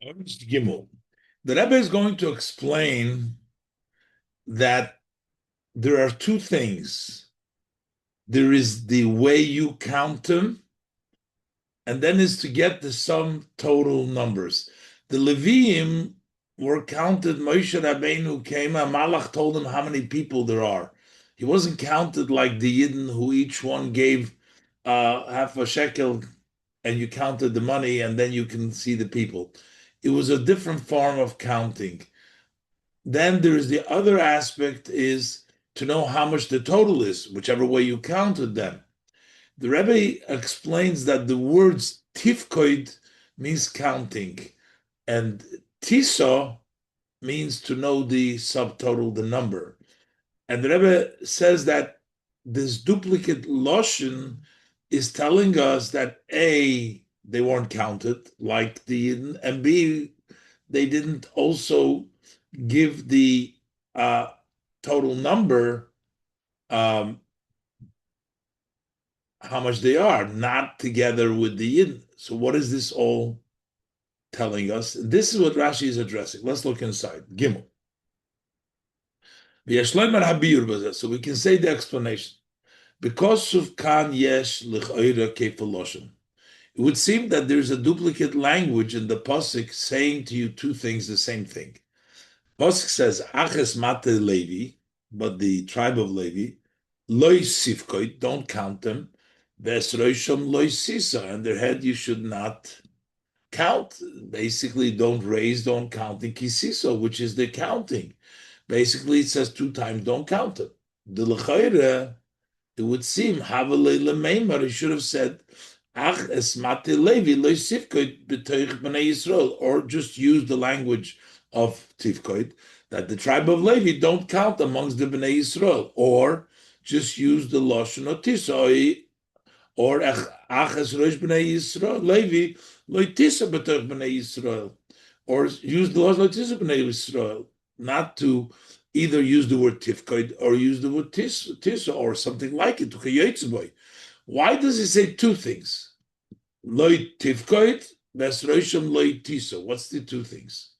Gimel. The Rebbe is going to explain that there are two things. There is the way you count them, and then is to get the sum total numbers. The Leviim were counted. Moshe Rabbeinu came, and Malach told him how many people there are. He wasn't counted like the Yidden who each one gave half a shekel, and you counted the money, and then you can see the people. It was a different form of counting. Then there is the other aspect is to know how much the total is, whichever way you counted them. The Rebbe explains that the words tifkoid means counting, and tiso means to know the subtotal, the number. And the Rebbe says that this duplicate loshen is telling us that A, they weren't counted like the Yidden, and B, they didn't also give the total number, how much they are, not together with the Yidden. So what is this all telling us? This is what Rashi is addressing. Let's look inside. Gimel. So we can say the explanation. Because of kan yesh l'chayra kefaloshim. It would seem that there's a duplicate language in the pasuk saying to you two things, the same thing. Pasuk says aches mate Levi, but the tribe of Levi, loy sifkoit, don't count them. Vesroisham loy sisa, and their head you should not count. Basically, don't raise, don't count in kisiso, which is the counting. Basically, it says two times, don't count them. The l'chayra, it would seem Havalei Lemeimar, he should have said Ach esmate Levi loy sifkoit b'toich b'nei Yisrael, or just use the language of Tifkoit, that the tribe of Levi don't count amongst the b'nei Yisrael, or just use the Lashon of Tisoi, or Ach es rosh b'nei Yisrael Levi loy tisa b'toich b'nei Yisrael, or use the Lashon of tisa b'nei Yisrael, not to either use the word tifkoid or use the word tisa or something like it. Why does he say two things? Loy tifkoid, vesroishim loy tisa. What's the two things?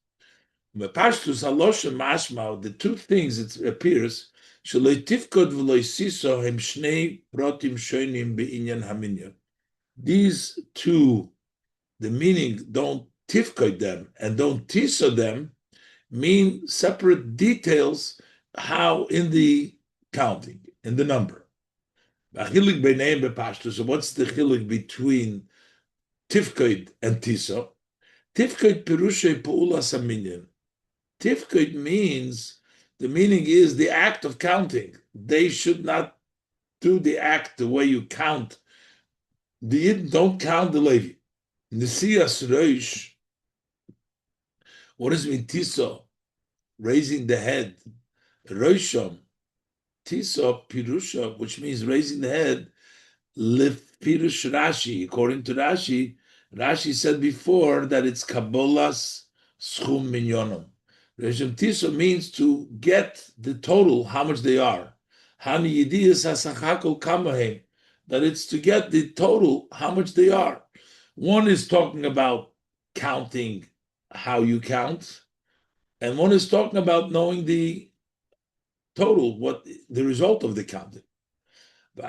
Mepashtus haloshem mashma. The two things it appears shloy tifkoid v'loy siso hem shnei protim shonim beinyan haminyan. These two, the meaning don't tifkoid them and don't tisa them, mean separate details how in the counting, in the number. So what's the chilik between tifkoid and tiso? Tifkoid perushay pa'ulas haminyan. Tifkoid means, the meaning is the act of counting. They should not do the act the way you count. The Yidden don't count the Levi. Nesiras Rosh. What does it mean, tiso? Raising the head. Rosham. Tiso pirusha, which means raising the head. Lif pirush Rashi. According to Rashi, Rashi said before that it's Kabbalas schum minyonim. Rosham tiso means to get the total, how much they are. Hani yidiyas hasachakol kamahem. That it's to get the total, how much they are. One is talking about counting how you count, and one is talking about knowing the total, what the result of the counting. Based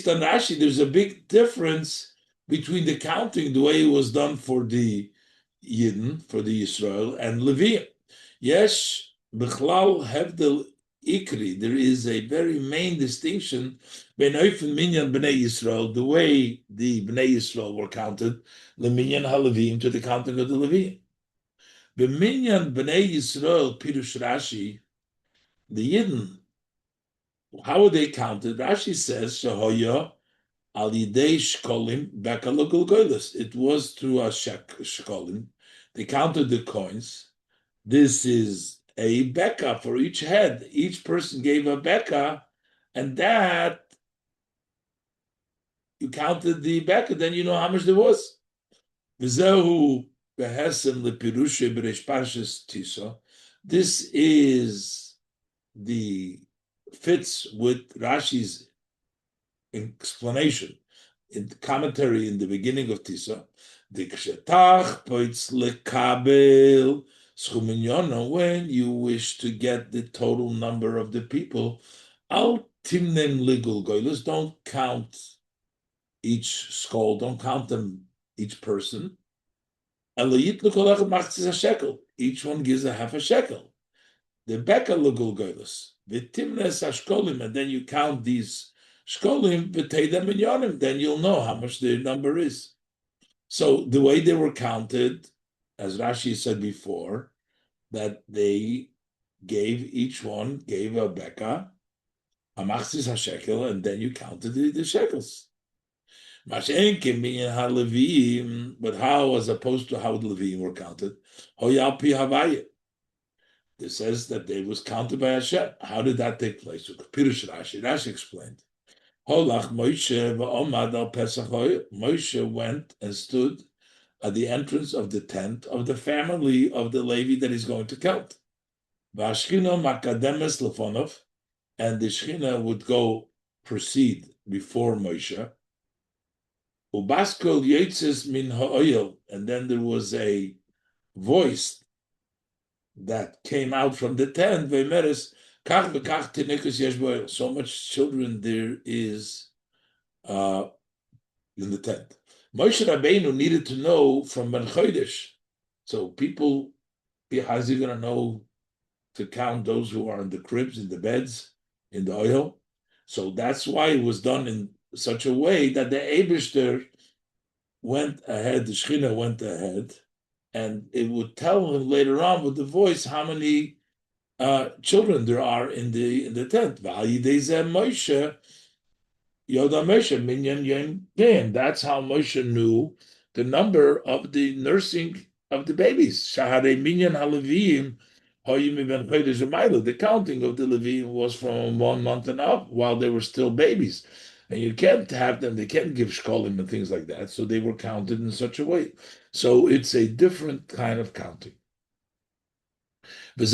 on Rashi, there's a big difference between the counting, the way it was done for the Yidden, for the Yisrael, and Levi. Yes, Bichlal Hevdel Ikri, there is a very main distinction between Oifen Minyan Bnei Yisrael, the way the Bnei Yisrael were counted, the Minyan HaLevim, to the counting of the Levi. B'minyan Bnei Yisrael, Pirush Rashi, the Yidden, how are they counted? Rashi says, Shahoya al Yidei Shkolim Bekalogul Goyles. It was through a Shkolim. They counted the coins. This is a beka for each head. Each person gave a beka, and that you counted the beka, then you know how much there was. V'zehu behesem lepirushe b'reish parshas tiso. This is the fits with Rashi's explanation in the commentary in the beginning of Tisa, the kshetach poitz lekabel schuminyono, when you wish to get the total number of the people, al timnem ligul goylus, don't count each skull, don't count them, each person. Each one gives a half a shekel. The beka legul goylus, v'timnes ashkolim, and then you count these shkolim v'teidem minyonim, then you'll know how much the number is. So the way they were counted, as Rashi said before, that they gave, each one gave a beka, a machzis hashekel, and then you counted the shekels. But how, as opposed to how the Leviim were counted? It says that they was counted by Hashem. How did that take place? Rashi explained. Moshe went and stood at the entrance of the tent of the family of the Levi that he's going to count. And the Shechina would go proceed before Moshe. And then there was a voice that came out from the tent. So much children there is in the tent. Moshe Rabbeinu needed to know from Ben Chodesh. So people, how's he going to know to count those who are in the cribs, in the beds, in the oil? So that's why it was done in such a way that the Eibishter went ahead, the Shechina went ahead, and it would tell him later on with the voice how many children there are in the tent. Moshe, Yoda Moshe, Minyan Yom Gam. That's how Moshe knew the number of the nursing of the babies. Shahare Minyan HaLeviim, the counting of the Leviim was from 1 month and up while they were still babies. And you can't have them, they can't give shkolim and things like that. So they were counted in such a way. So it's a different kind of counting. And this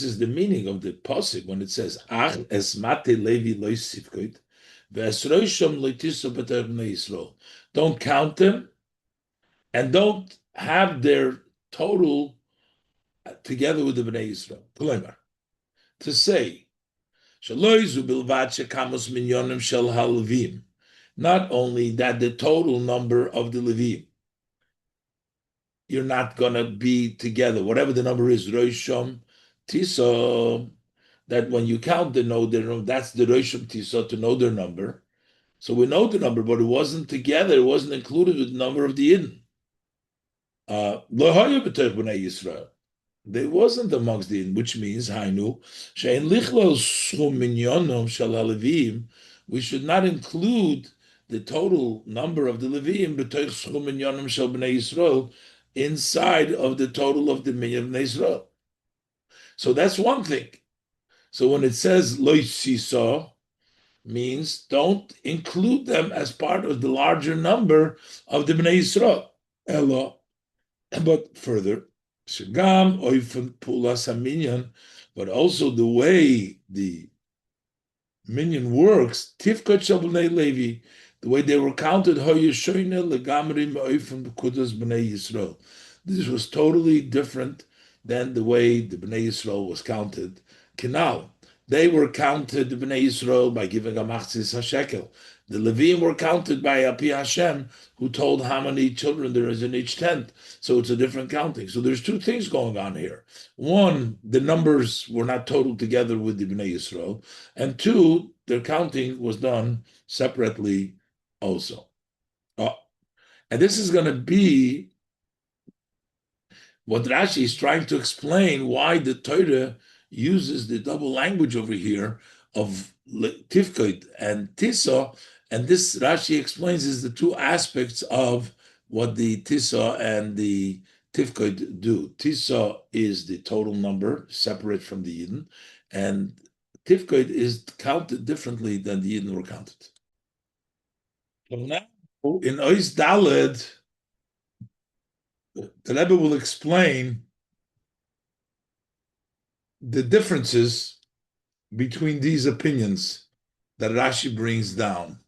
is the meaning of the pasuk when it says, Ach esmate Levi lo sifkoit, ve'esroisham leitiso b'ter bnei Yisrael. Don't count them, and don't have their total together with the bnei Yisrael. To say, not only that the total number of the Levim, you're not going to be together, whatever the number is, Rosham Tiso, that when you count the know their number, that's the Rosham Tiso, to know their number. So we know the number, but it wasn't together, it wasn't included with the number of the Yidden. Yisrael. They wasn't amongst the Yidden, which means Hainu, Shein Lichlol Schum Minyonom Shel HaLevim, we should not include the total number of the Levim b'toich Schum Minyonom Shel Bnei Yisrael inside of the total of the Minyan of Bnei Yisrael. So that's one thing. So when it says Lo Yisiso, means don't include them as part of the larger number of the Bnei Yisrael. Elo. But further, Shagam Oifen Pulas HaMinyan, but also the way the minyan works, Tifkat Shel Bnei Levi, the way they were counted, this was totally different than the way the Bnei Yisrael was counted. Kinal, they were counted, the Bnei Yisrael, by giving a machzis hashekel. The Levim were counted by Api Hashem, who told how many children there is in each tent. So it's a different counting. So there's two things going on here. One, the numbers were not totaled together with the Bnei Yisrael. And two, their counting was done separately also. And this is going to be what Rashi is trying to explain, why the Torah uses the double language over here of Tifkoid and Tisa. And this, Rashi explains, is the two aspects of what the Tisa and the Tifkoid do. Tisa is the total number, separate from the Yidden, and Tifkoid is counted differently than the Yidden were counted. So now, in Ois Daled, the Rebbe will explain the differences between these opinions that Rashi brings down.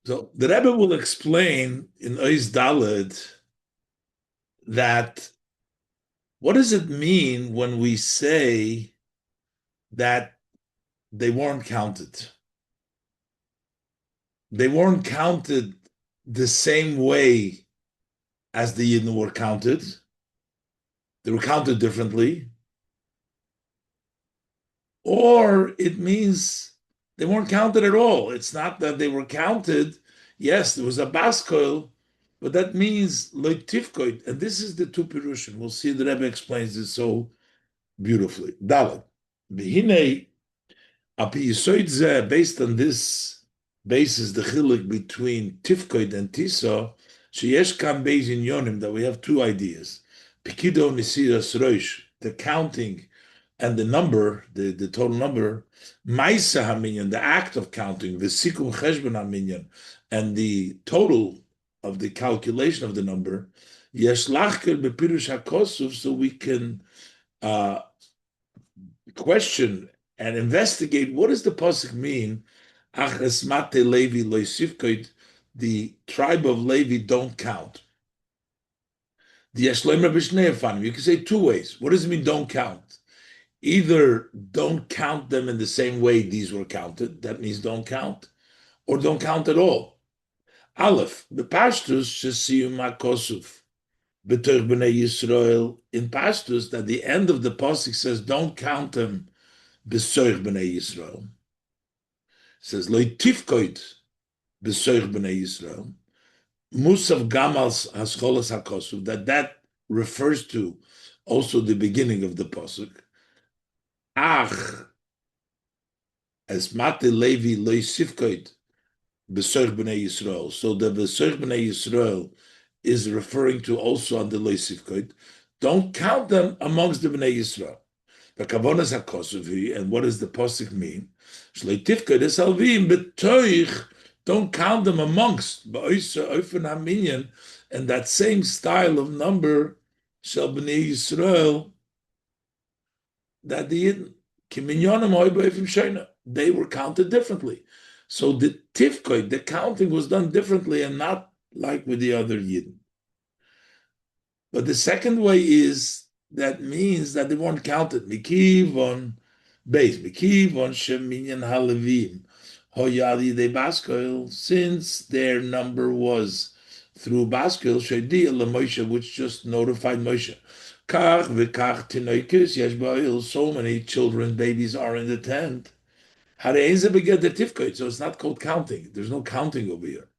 So the Rebbe will explain in Ois Daled that what does it mean when we say that they weren't counted? They weren't counted the same way as the Yidden were counted. They were counted differently. Or it means they weren't counted at all. It's not that they were counted. Yes, there was a baskoil, but that means loitifkoid. And this is the two pirushim. We'll see the Rebbe explains this so beautifully. Dalet. Behine, api yisoid zeh, based on this basis, the chiluk between tifkoid and tisa, sheyesh kam beis in yonim, that we have two ideas. Pikido mesiras roish, the counting and the number, the total number, Maisa Haminyan, the act of counting, the Sikum Cheshbon Haminyan, and the total of the calculation of the number, Yesh Lachker Bepirush HaKosuf, so we can question and investigate what does the pasuk mean, Ach Esmate Levi Loisivkoid, the tribe of Levi don't count. The Yeshloim Rabbi you can say two ways. What does it mean don't count? Either don't count them in the same way these were counted, that means don't count, or don't count at all. Aleph, the Pashtus shesiyum hakosuf, b'toich b'nei Yisrael, in Pashtus, that the end of the pasuk says don't count them b'soich b'nei Yisrael. It says lo tifkoid b'soich b'nei Yisrael. Musav gamals hascholas hakosuf, that refers to also the beginning of the pasuk. Ach, as Mate Levi Loisivkoid B'Soich B'nei Yisrael. So the B'Soich B'nei Yisrael is referring to also on the Loisivkoid. Don't count them amongst the B'nei Yisrael. The Kavonas HaKosuvi, and what does the Posik mean? Shleitivkoid es alvim b'toich, don't count them amongst B'Oisa Oifen HaMinyan, and that same style of number Shel B'nei Yisrael, that they were counted differently. So the tifkoid, the counting was done differently and not like with the other yidden. But the second way is that means that they weren't counted. Mikivon base, Mikivon sheminyan halevim hoyali de baskoil, since their number was through baskoil shedi Moshe, which just notified Moshe. So many children, babies are in the tent. So it's not called counting. There's no counting over here.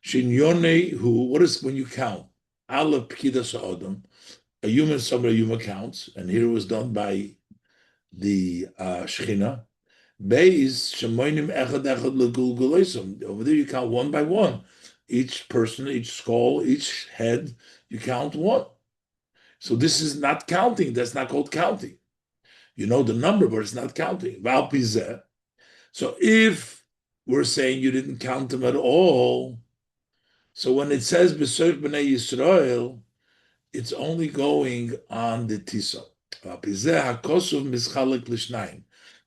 What is when you count? A human, somebody human counts, and here it was done by the Shechina. Over there you count one by one. Each person, each skull, each head, you count one. So this is not counting. That's not called counting. You know the number, but it's not counting. So if we're saying you didn't count them at all, so when it says B'Soich B'nei Yisrael, it's only going on the Tisa.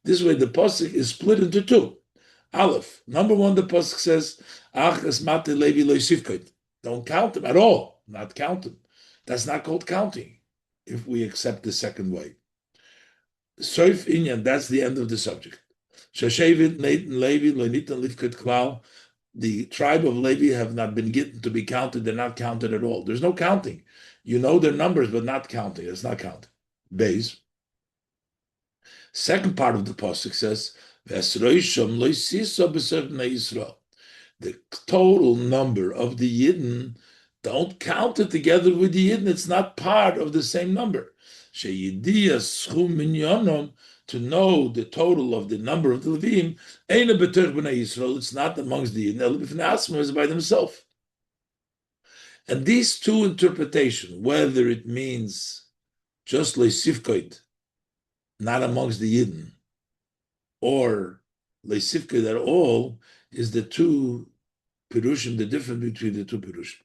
This way the pasuk is split into two. Aleph, number one, the pasuk says, Ach esmate Levi loisivkoid. Don't count them at all. Not count them. That's not called counting, if we accept the second way. Soif inyan, that's the end of the subject. Shashevit Levi loinitan lifkot klal. The tribe of Levi have not been given to be counted. They're not counted at all. There's no counting. You know their numbers, but not counting. It's not counting. Beis. Second part of the pasuk says, the total number of the Yidden, don't count it together with the Yidden. It's not part of the same number. To know the total of the number of the Levim, it's not amongst the Yidden. It's by themselves. And these two interpretations, whether it means just leisivkoid, not amongst the Yidden, or leisivkoid at all, is the two pirushim, the difference between the two pirushim.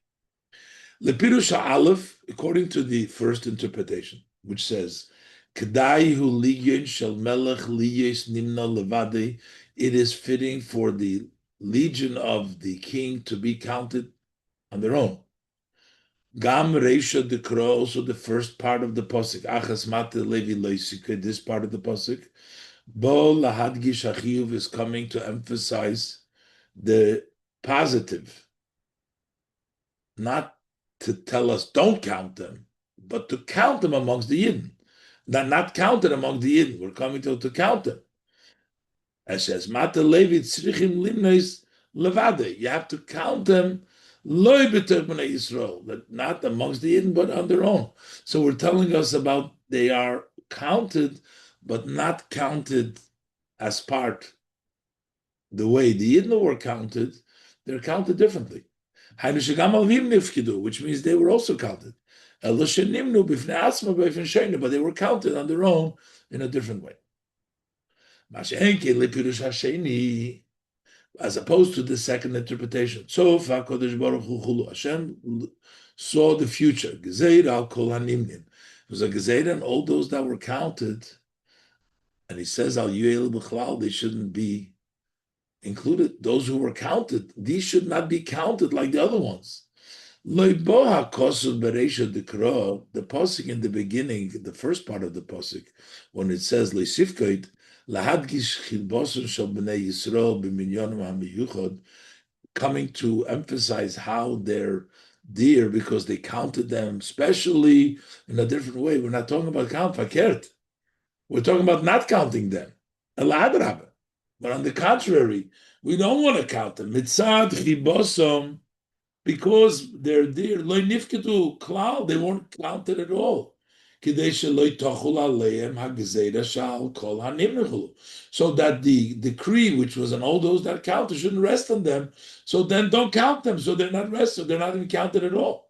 Lepirush Aleph, according to the first interpretation, which says, Kedai hu ligyon shel melech liyes nimna levade, it is fitting for the legion of the king to be counted on their own. Gam Reisha Dekra, also the first part of the pasuk. Achas Mate Levi Loisike, this part of the pasuk. Bo Lahadgish Achiyuv is coming to emphasize the positive, not to tell us don't count them, but to count them amongst the Yidden. Not counted among the Yidden. We're coming to count them. As says, Mata Levi Tzrichim Limnois Levade. You have to count them loy b'tech b'nei Yisrael, that not amongst the Yidden, but on their own. So we're telling us about they are counted, but not counted as part the way the Yidden were counted. They're counted differently. Which means they were also counted. But they were counted on their own in a different way. As opposed to the second interpretation. So Hashem saw the future. It was a gezeira and all those that were counted. And he says, they shouldn't be included. Those who were counted, these should not be counted like the other ones. The pasuk in the beginning, the first part of the pasuk, when it says coming to emphasize how they're dear because they counted them specially in a different way. We're not talking about count fakert. We're talking about not counting them. But on the contrary, we don't want to count them. Mitzad chibosom, because they're dear. Lo nifkedu klal, they weren't counted at all. So that the decree, which was on all those that counted, shouldn't rest on them. So then don't count them. So they're not rested. They're not even counted at all.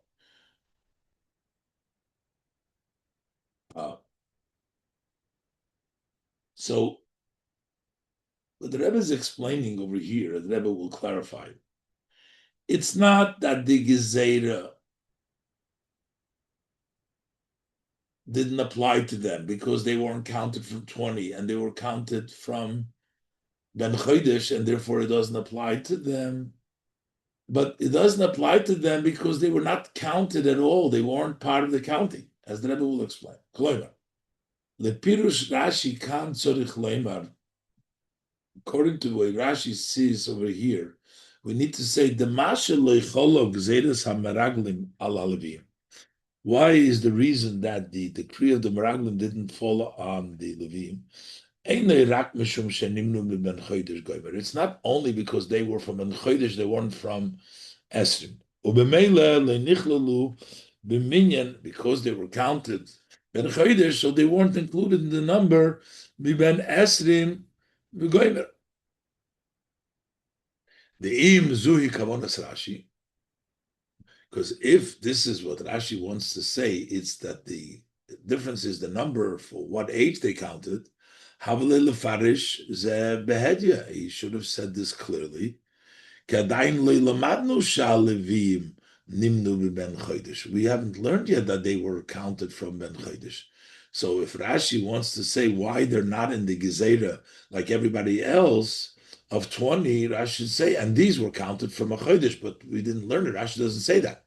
So what the Rebbe is explaining over here, the Rebbe will clarify. It's not that the gezeira didn't apply to them because they weren't counted from 20 and they were counted from Ben Chodesh, and therefore it doesn't apply to them. But it doesn't apply to them because they were not counted at all. They weren't part of the counting, as the Rebbe will explain. Lepirush Rashi kan tzorich leimar. According to what Rashi sees over here, we need to say the masha leicholo gzeres hameraglim al alevim. Why is the reason that the decree of the meraglim didn't fall on the Levim? It's not only because they were from Ben Chodesh, they weren't from Esrim. Because they were counted Ben Chodesh, so they weren't included in the number Ben Esrim v'Goymer. The im zuhi kavonas Rashi. Because if this is what Rashi wants to say, it's that the difference is the number for what age they counted. He should have said this clearly. We haven't learned yet that they were counted from Ben Chodesh. So if Rashi wants to say why they're not in the Gezeira like everybody else of 20, Rashi should say, and these were counted from a Chodesh, but we didn't learn it. Rashi doesn't say that.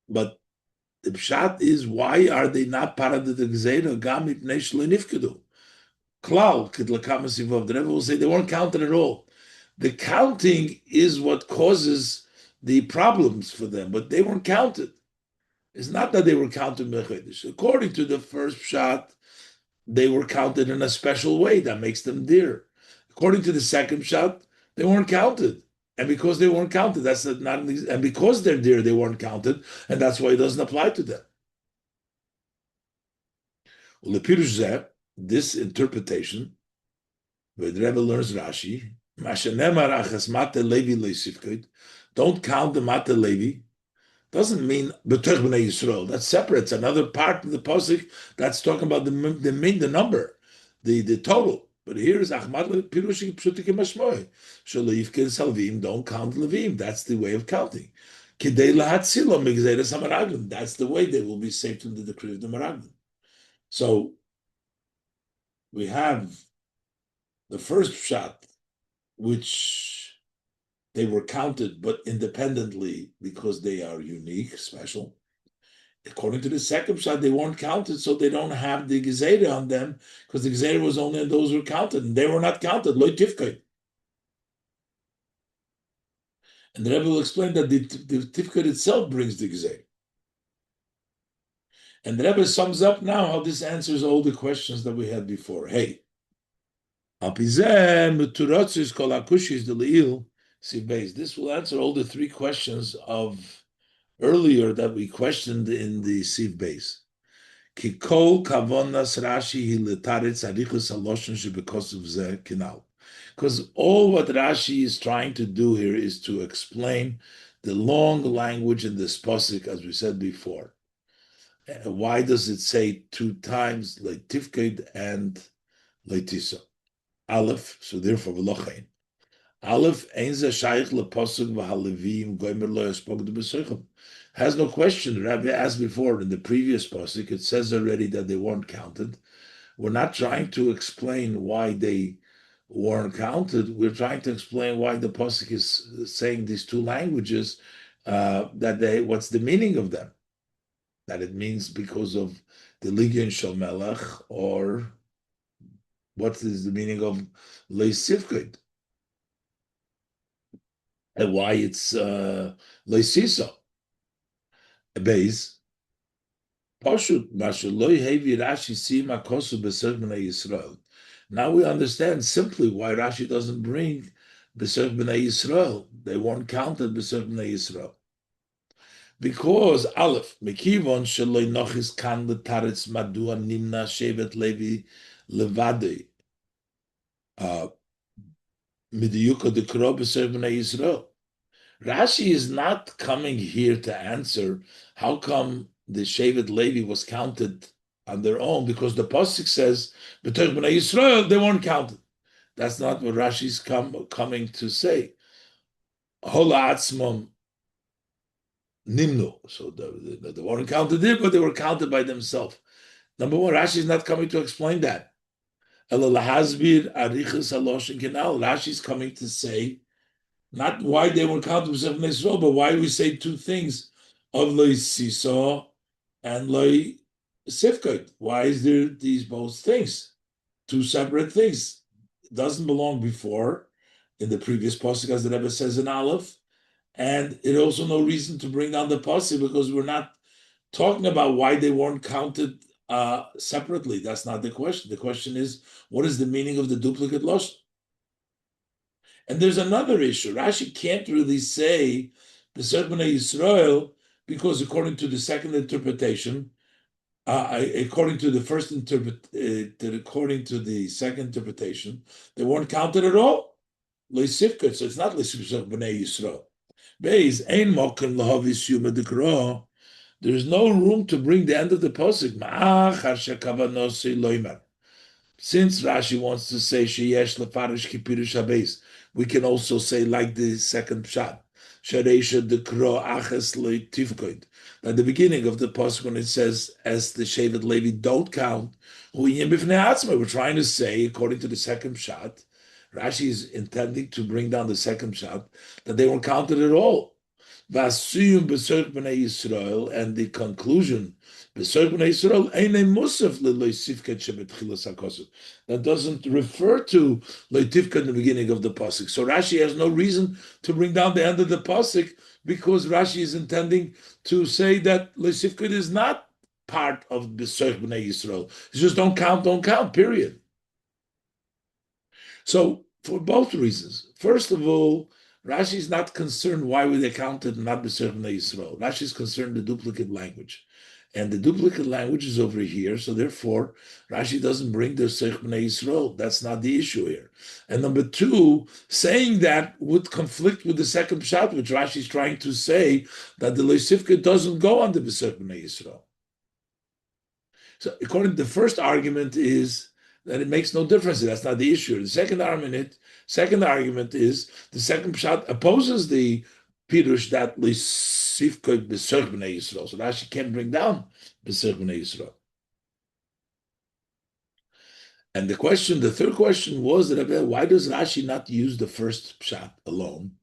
But the pshat is, why are they not part of the Gezeira? Gam ipnei shelo nifkedu. Klal kidlakamasiv. The Rebbe will say they weren't counted at all. The counting is what causes the problems for them, but they weren't counted. It's not that they were counted mechodesh. According to the first pshat, they were counted in a special way that makes them dear. According to the second pshat, they weren't counted. And because they weren't counted, that's not, and because they're dear, they weren't counted, and that's why it doesn't apply to them. This interpretation, where the Rebbe learns Rashi, don't count the Mate Levi, doesn't mean B'tech b'nei Yisrael. That's separate. It's another part of the pasuk that's talking about the number, the total. But here is Achmad Pirushi Pshutik Mashmoy. Shalifkin Salvim, don't count Levim. That's the way of counting. Kidei Lahatzilo Migzeres Hamaraglim. That's the way they will be saved from the decree of the Maraglim. So we have the first pshat which they were counted, but independently because they are unique, special. According to the second shot, they weren't counted, so they don't have the gezerah on them, because the gezerah was only on those who were counted, and they were not counted. Lo tifkei. And the Rebbe will explain that the tifkei itself brings the gezerah. And the Rebbe sums up now how this answers all the questions that we had before. Hey, this will answer all the three questions of earlier that we questioned in the Siv base. Kikol kavonas Rashi hiletaritz arichus haloshon shebekos of ze kinal. Because all what Rashi is trying to do here is to explain the long language in this pasuk, as we said before. Why does it say two times leitifked and leitisa? Aleph, so therefore v'lochein. Aleph ein ze shaykh lepasuk v'halevim goymer lo yaspok de b'seichim. Has no question. Rabbi asked before in the previous pasuk, it says already that they weren't counted. We're not trying to explain why they weren't counted. We're trying to explain why the pasuk is saying these two languages. What's the meaning of them? That it means because of the Ligion Shel Melech, or what is the meaning of Leisivkid? And why it's Leisiso? Beis. Now we understand simply why Rashi doesn't bring B'Serch B'nai Yisrael. They weren't counted B'Serch B'nai Yisrael. Because Aleph, Mekivon Sheloi Nochis Kan L'Taretz Madua Nimna Shevet Levi Levadei Midiyuka Dekro B'Serch B'nai Yisrael. Rashi is not coming here to answer how come the Shevet Levi was counted on their own, because the pasuk says B'Terch B'nai Yisrael they weren't counted. That's not what Rashi is coming to say. Hola Atzmon Nimnu. So they weren't counted there, but they were counted by themselves. Number one, Rashi is not coming to explain that. Rashi is coming to say not why they were counted with Sefer Israel, but why we say two things of Loi Siso and Loi Sifkot. Why is there these both things? Two separate things. It doesn't belong before in the previous pasuk, as the Rebbe says in Aleph, and it also no reason to bring down the pasuk because we're not talking about why they weren't counted separately. That's not the question. The question is, what is the meaning of the duplicate lashon? And there's another issue. Rashi can't really say B'Serch B'nai Yisrael because according to the second interpretation, according to the second interpretation, they weren't counted at all. Leisifkat, so it's not Leisifkat B'nai Yisrael. Beis ein mokem lahavis yuma dekro. There's no room to bring the end of the pasuk. Ma'achar shekavanosei loimer. Since Rashi wants to say sheyesh lefarish kipirush habeis, we can also say like the second pshat, shareisha dekro aches le'tifkoid. At the beginning of the pasuk, when it says as the Shevet Levi don't count, we're trying to say according to the second pshat, Rashi is intending to bring down the second pshat that they weren't counted at all. Vasiyum b'Serch B'nai Yisrael, and the conclusion b'Serch B'nai Yisrael einay musaf le'loisifket shebetchilas hakosuk. That doesn't refer to leitifket in the beginning of the pasuk. So Rashi has no reason to bring down the end of the pasuk because Rashi is intending to say that leisifket is not part of b'Serch B'nai Yisrael. It's just don't count. Period. So for both reasons, first of all, Rashi is not concerned why were they counted and not B'Serch B'nai Yisrael. Rashi is concerned the duplicate language. And the duplicate language is over here, so therefore Rashi doesn't bring the B'Serch B'nai Yisrael. That's not the issue here. And number two, saying that would conflict with the second pshat, which Rashi is trying to say that the Leisifka doesn't go on the B'Serch B'nai Yisrael. So according to the first argument is that it makes no difference. That's not the issue. The second argument is the second pshat opposes the pirush that l'sifkod b'Serch B'nai Yisrael. So Rashi can't bring down b'Serch B'nai Yisrael. And the third question was, Rebbe, why does Rashi not use the first pshat alone?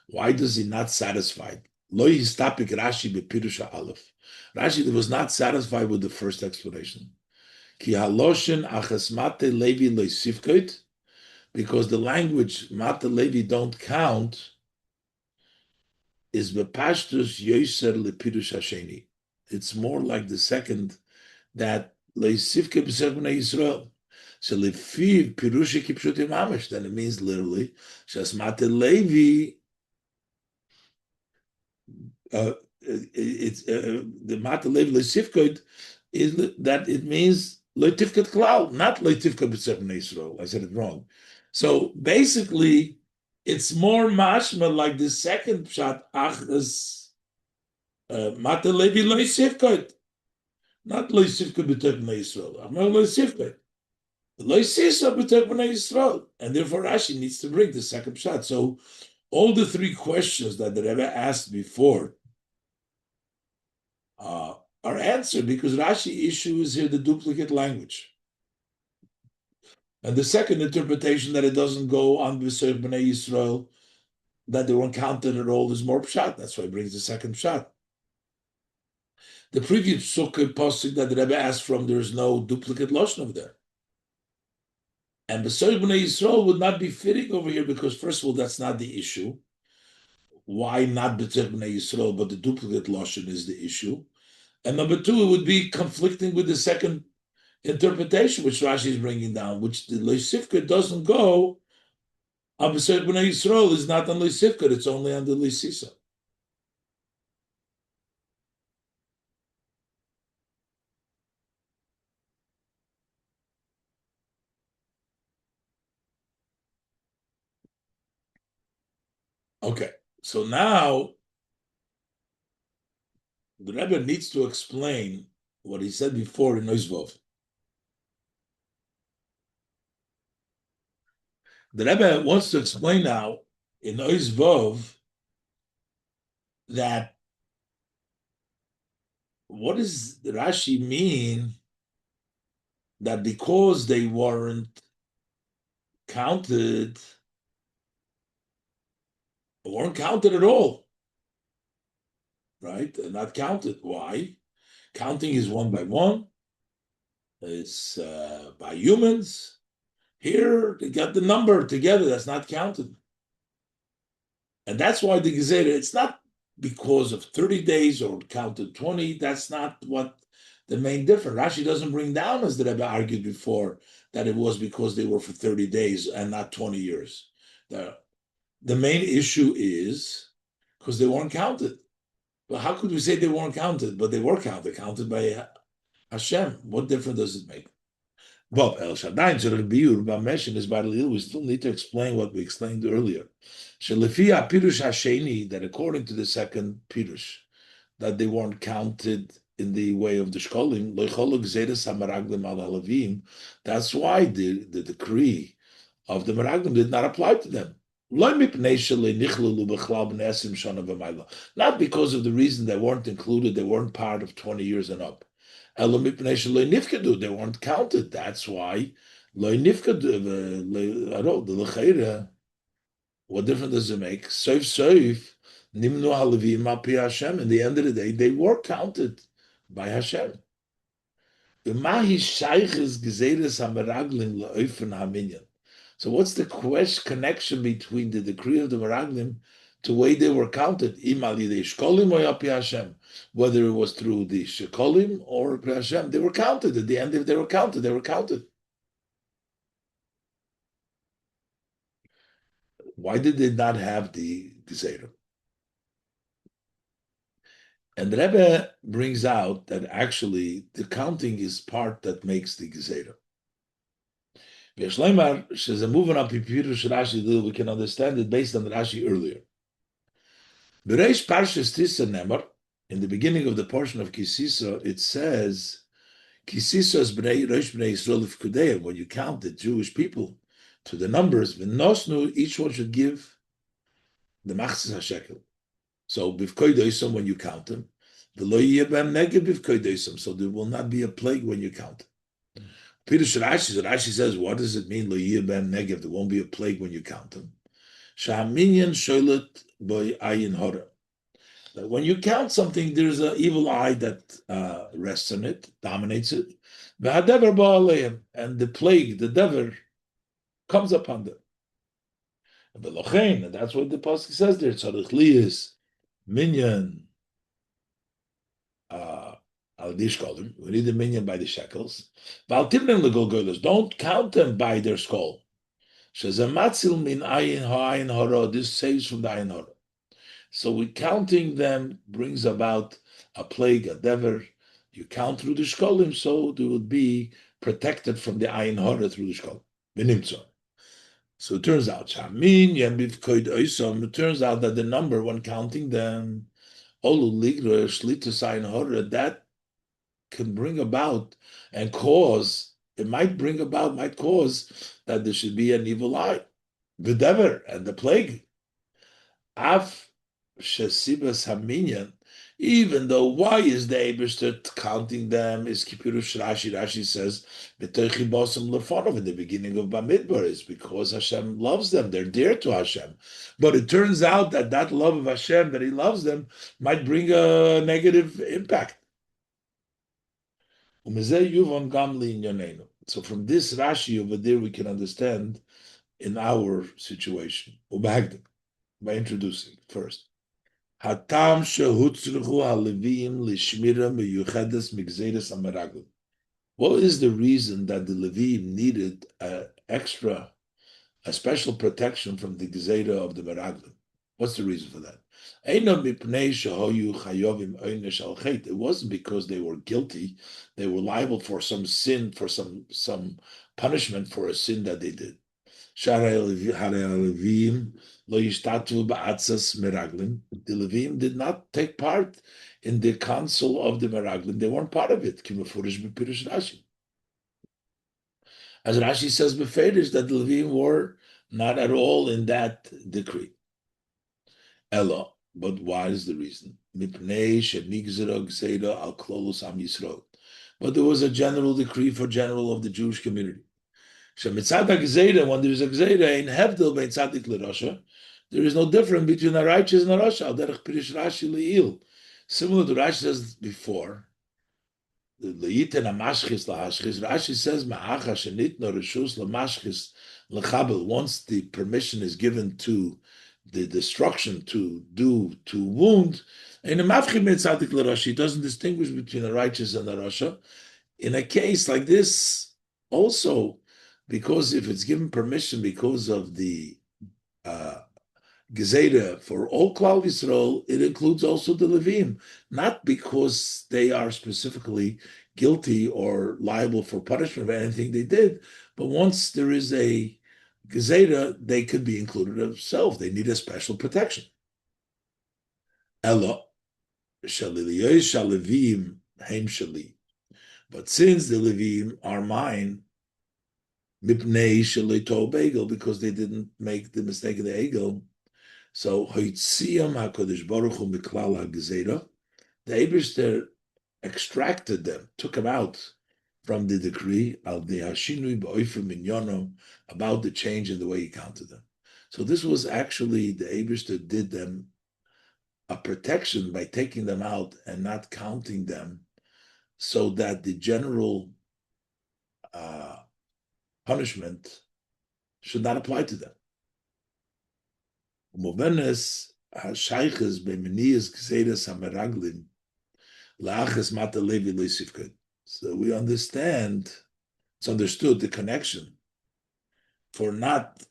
Why does he not satisfied? Lo yistapik Rashi bepirusha aleph. Rashi was not satisfied with the first explanation. Ki haloshin achas mate levi loisivkoit, because the language mate levi don't count is bepashtus yoser lepirush hasheni. It's more like the second that loisivke b'sech b'nei Yisrael. So lefiv pirusha kipshutim mamish. Then it means literally shas mate levi. It's the mata levi leisifkod is that it means leitifkod klal, not leitifkod b'tzeb Israel. I said it wrong. So basically, it's more mashma like the second pshat achas mata levi leisifkod, not leisifkod b'tzeb Israel. I'm not leisifkod. Leisisa b'tzeb Israel, and therefore Rashi needs to bring the second pshat. So all the three questions that the Rebbe asked before are answered because Rashi issues here the duplicate language. And the second interpretation that it doesn't go on B'Seir B'nai Yisrael, that they weren't counted at all, is more pshat. That's why he brings the second pshat. The previous sukkah pasuk that the Rebbe asked from, there is no duplicate lashon over there. And B'Seir B'nai Yisrael would not be fitting over here because, first of all, that's not the issue. Why not B'Seir B'nai Yisrael, but the duplicate lashon is the issue? And number two, it would be conflicting with the second interpretation, which Rashi is bringing down, which the Leisifka doesn't go on B'Seir B'nai Yisrael, is not on Leisifka, it's only on the Leisisa. Okay, so now the Rebbe needs to explain what he said before in Noizvov. The Rebbe wants to explain now in Noizvov that what does Rashi mean that because they weren't counted at all, right? They're not counted. Why? Counting is one by one. It's by humans. Here, they got the number together. That's not counted. And that's why the Gezerah, it's not because of 30 days or counted 20. That's not what the main difference. Rashi doesn't bring down, as the Rebbe argued before, that it was because they were for 30 days and not 20 years. The main issue is because they weren't counted. Well, how could we say they weren't counted? But they were counted by Hashem. What difference does it make? But El Shaddai is we still need to explain what we explained earlier. That according to the second Pirush, that they weren't counted in the way of the Shkolim, that's why the decree of the Meraglim did not apply to them. Not because of the reason they weren't included, they weren't part of 20 years and up. They weren't counted. That's why what difference does it make? In the end of the day, they were counted by Hashem. So what's the connection between the decree of the Meraglim to the way they were counted? Whether it was through the Shekolim or Hashem, they were counted. At the end, if they were counted, they were counted. Why did they not have the Gezerah? And the Rebbe brings out that actually the counting is part that makes the Gezerah. We can understand it based on the Rashi earlier. In the beginning of the portion of Kisisa, it says, when you count the Jewish people to the numbers, each one should give the machzis hashekel. So when you count them, so there will not be a plague when you count. Rashi says, what does it mean? Lo yeh ben negev. There won't be a plague when you count them. Shaminyan sholet boy ayin hora. When you count something, there's an evil eye that rests on it, dominates it. And the plague, the dever, comes upon them. And that's what the pasuk says there. Tzarich liyis minyan al dishkolim. We need the minyan by the shekels. Don't count them by their skull. Shezamatzil min ayin ha'ayin hara. This saves from the ayin hara. So counting them brings about a plague, a dever. You count through the shkolim, so they would be protected from the ayin hara through the shkolim. So it turns out, it turns out that the number when counting them, that can bring about and cause, might cause that there should be an evil eye, the dever and the plague. Af shesibas haminyan, even though why is the Eibishter counting them is Kipirush Rashi. Rashi says B'toichi bosam lefonov in the beginning of Bamidbar is because Hashem loves them. They're dear to Hashem. But it turns out that love of Hashem, that He loves them, might bring a negative impact. So from this Rashi over there, we can understand in our situation. By introducing first. Hatam shehutzruchu halevim lishmira meyuchedes migzeres ameraglim. What is the reason that the Levim needed a special protection from the gzeira of the meraglim? What's the reason for that? It wasn't because they were guilty; they were liable for some sin, for some punishment for a sin that they did. The Levim did not take part in the council of the Meraglim. They weren't part of it. As Rashi says, beferish that the Levim were not at all in that decree. Ella, but what is the reason? But there was a general decree for general of the Jewish community. When there is a gzeira in Hevdel bein tzadik l'rasha, there is no difference between a righteous and a rasha. Al derech pirish Rashi le'il. Similar to Rashi says before, le'yiten ha'mashchis lahashchis. Rashi says ma'acha shenitno reshus l'mashchis l'chabel. Once the permission is given to the destruction to wound, in a mafchim bein tzadik l'rasha, he doesn't distinguish between a righteous and a rasha. In a case like this, also, because if it's given permission because of the Gezeira for all Klal Yisrael, it includes also the Levim, not because they are specifically guilty or liable for punishment of anything they did, but once there is a Gezeira, they could be included themselves. They need a special protection. Ella, Shalevim, Heim Shali. But since the Levim are mine, because they didn't make the mistake of the egel. So Hoitziyam HaKadosh Baruch Hu Miklal HaGezeira, the Eibishter extracted them, took them out from the decree al dehashinui ba'oifim minyono, about the change in the way he counted them. So this was actually the Eibishter did them a protection by taking them out and not counting them, so that the general punishment should not apply to them. So we understand, it's understood the connection for not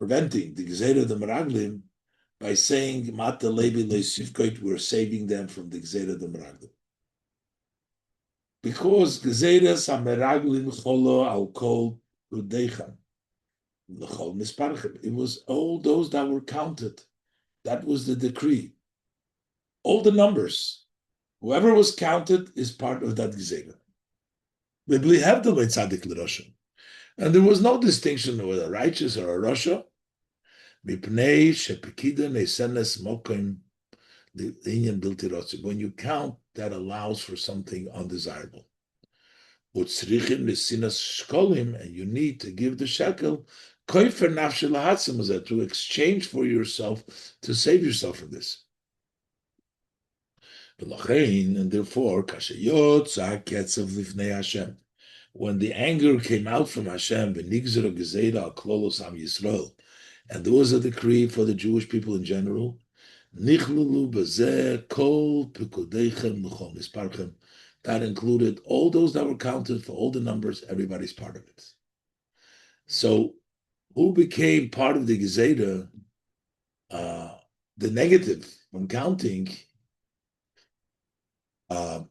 preventing the Gezeira of the Meraglim by saying Mata Levi Leisivkoit, we're saving them from the Gezeira of the Meraglim. Because Gezeiras HaMeraglim Cholo Al Kol Rudechan L'Chol Misparchem. It was all those that were counted. That was the decree. All the numbers. Whoever was counted is part of that Gezeira. We have the way Tzadik L'Rosha. And there was no distinction whether a righteous or a Rasha. Mipnei Shepekida Nesenes Mokim L'Inyan Bilti Rotzi. When you count, that allows for something undesirable. Utzrichim lesinas shkolim, and you need to give the shekel koifer nafshel lahatzim, to exchange for yourself, to save yourself from this. And therefore, kashayotza ketzav lifnei Hashem. When the anger came out from Hashem, v'nigzera gezeira al klolos am Yisrael, and there was a decree for the Jewish people in general, nichlulu bezeh kol pekudeichem l'chol misparchem. That included all those that were counted for all the numbers. Everybody's part of it. So, who became part of the gezeira? The negative from counting. When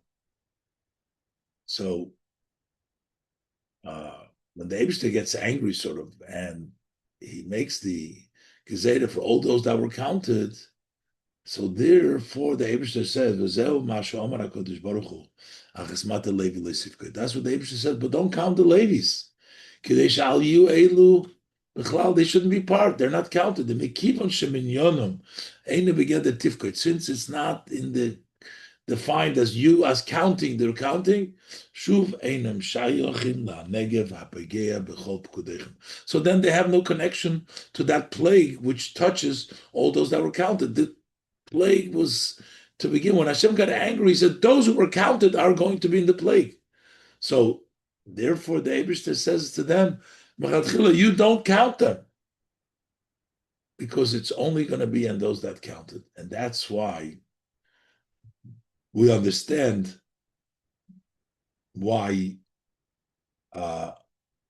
the Eibishter gets angry, sort of, and he makes the gezeira for all those that were counted, so therefore the Eibishter says, that's what the Eibishter said, but don't count the Levis. They shouldn't be part. They're not counted. Since it's not in the defined as you as counting, they're counting. So then they have no connection to that plague which touches all those that were counted. The plague was to begin. When Hashem got angry, he said, those who were counted are going to be in the plague. So therefore the Eibishter says to them, you don't count them, because it's only going to be in those that counted. And that's why we understand why the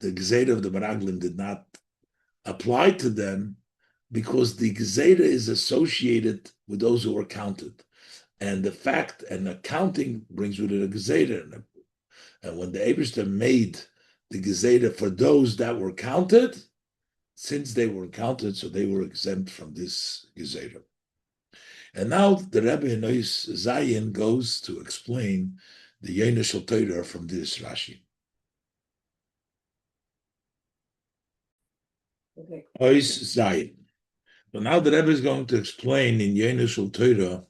gezeira of the Meraglim did not apply to them, because the gezeira is associated with those who were counted. And the fact and accounting brings with it a gezeira. And when the Eibishter made the gezeira for those that were counted, since they were counted, so they were exempt from this gezeira. And now the Rebbe in Ois Zayin goes to explain the Yoina Shel Torah from this Rashi. Okay. Ois Zayin. So now the Rebbe is going to explain in Yoina Shel Torah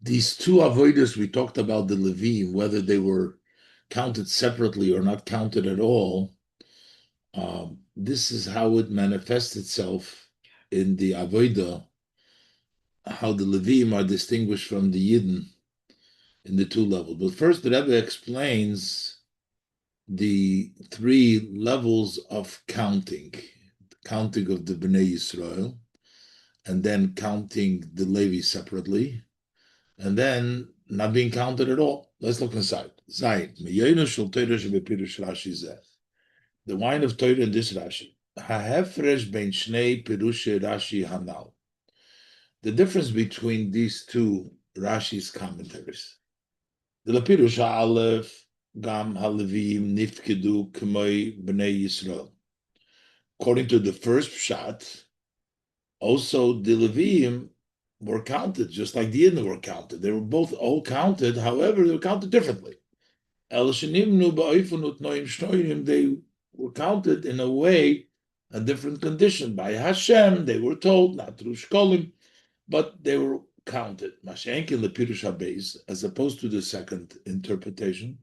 these two avodas we talked about, the Levi, whether they were counted separately or not counted at all. This is how it manifests itself in the avodah, how the Levim are distinguished from the Yidden in the two levels. But first, the Rebbe explains the three levels of counting of the Bnei Yisrael, and then counting the Levi separately, and then not being counted at all. Let's look inside. Zayin, the wine of Torah in this Rashi. Hahefresh bein shnei pirushe Rashi hanal. The difference between these two Rashi's commentaries. The Lapirush Aleph Gam Halevim Nifkedu K'moi Bnei Yisrael. According to the first pshat, also the Levim were counted, just like the Yidden were counted. They were both all counted, however, they were counted differently. They were counted in a way, a different condition. By Hashem, they were told, not through Shkolim, but they were counted. Mashenkin lepirush habeis, as opposed to the second interpretation.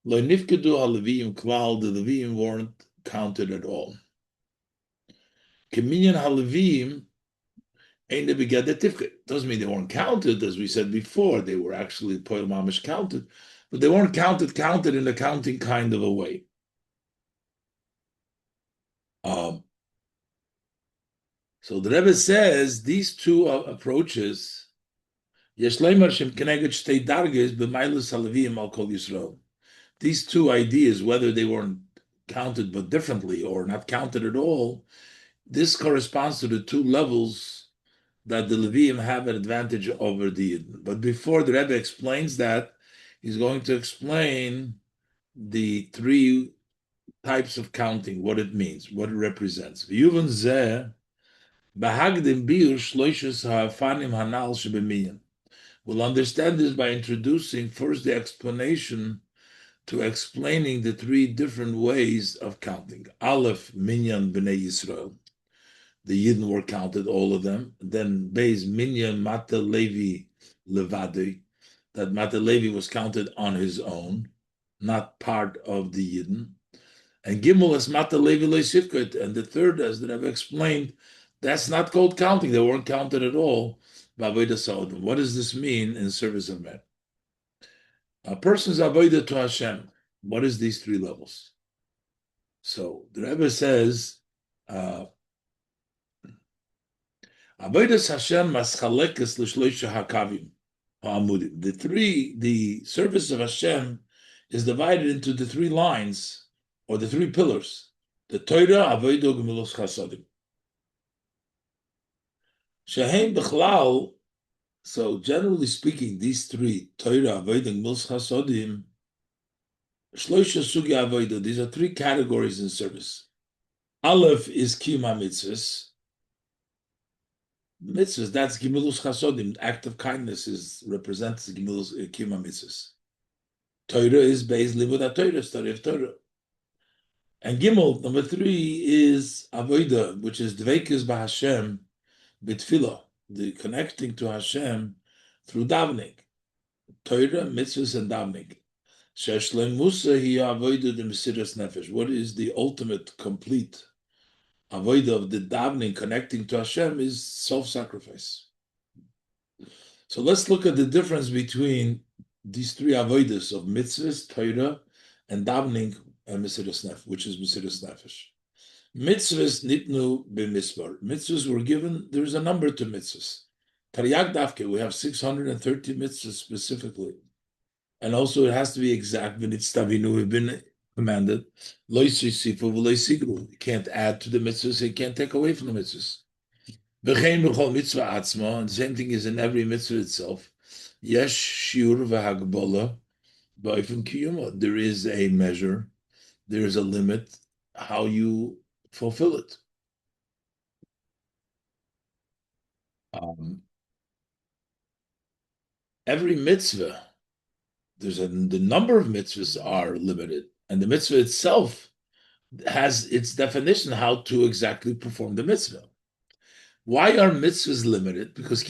Lo nifkedu halevim klal, the Levim weren't counted at all. Keminyan halevim ain't the begedet tifket. Doesn't mean they weren't counted, as we said before. They were actually poil mamish counted, but they weren't counted in a counting kind of a way. So the Rebbe says these two approaches, these two ideas, whether they weren't counted but differently or not counted at all, this corresponds to the two levels that the Levim have an advantage over the Yidden. But before the Rebbe explains that, he's going to explain the three types of counting, what it means, what it represents. We'll understand this by introducing first the explanation to explaining the three different ways of counting. Aleph, Minyan, Bnei Yisrael. The Yidden were counted, all of them. Then Beis, Minyan, Mata Levi, Levadi. That Mata Levi was counted on his own. not part of the Yidden. And Gimel is Mata Levi Leisifkot. And the third, as the Rebbe explained, that's not called counting. They weren't counted at all. What does this mean in service of men? A person's avodah to Hashem. What is these three levels? So the Rebbe says, avodas Hashem maschalekes l'shloisha hakavim ha'amudim. The service of Hashem is divided into the three lines or the three pillars: the Torah, avodah, gemilos chasadim. Shehem b'chlal. So generally speaking, these three, Torah, avodah, gemilos chasadim, shloisha sugi avodah. These are three categories in service. Aleph is kiyum mitzvos. Mitzvahs, that's Gimilus Chasodim. Act of kindness represents Gimilus Kiyum mitzvahs. Torah is based limud Torah, study of Torah. And Gimel, number 3, is Avodah, which is Dveikus b'Hashem b'Tfilah, the connecting to Hashem through davening. Torah, mitzvahs, and davening. Sheshlem Musa hi Avodah de mesiras nefesh. What is the ultimate, complete avodah of the davening, connecting to Hashem, is self-sacrifice. So let's look at the difference between these three avodas of mitzvahs, Torah, and davening and mesiras nefesh, which is mesiras nefesh. Mitzvahs nitnu b'misbar. Mitzvahs were given. There's a number to mitzvahs. Taryag dafke. We have 630 mitzvahs specifically, and also it has to be exact. V'nitztavinu. We've been commanded. You can't add to the mitzvahs, you can't take away from the mitzvahs. And the same thing is in every mitzvah itself. Yesh shiur v'hagbola ba'ifim kiyuma. There is a measure, there is a limit, how you fulfill it. Every mitzvah, the number of mitzvahs are limited. And the mitzvah itself has its definition how to exactly perform the mitzvah. Why are mitzvahs limited? Because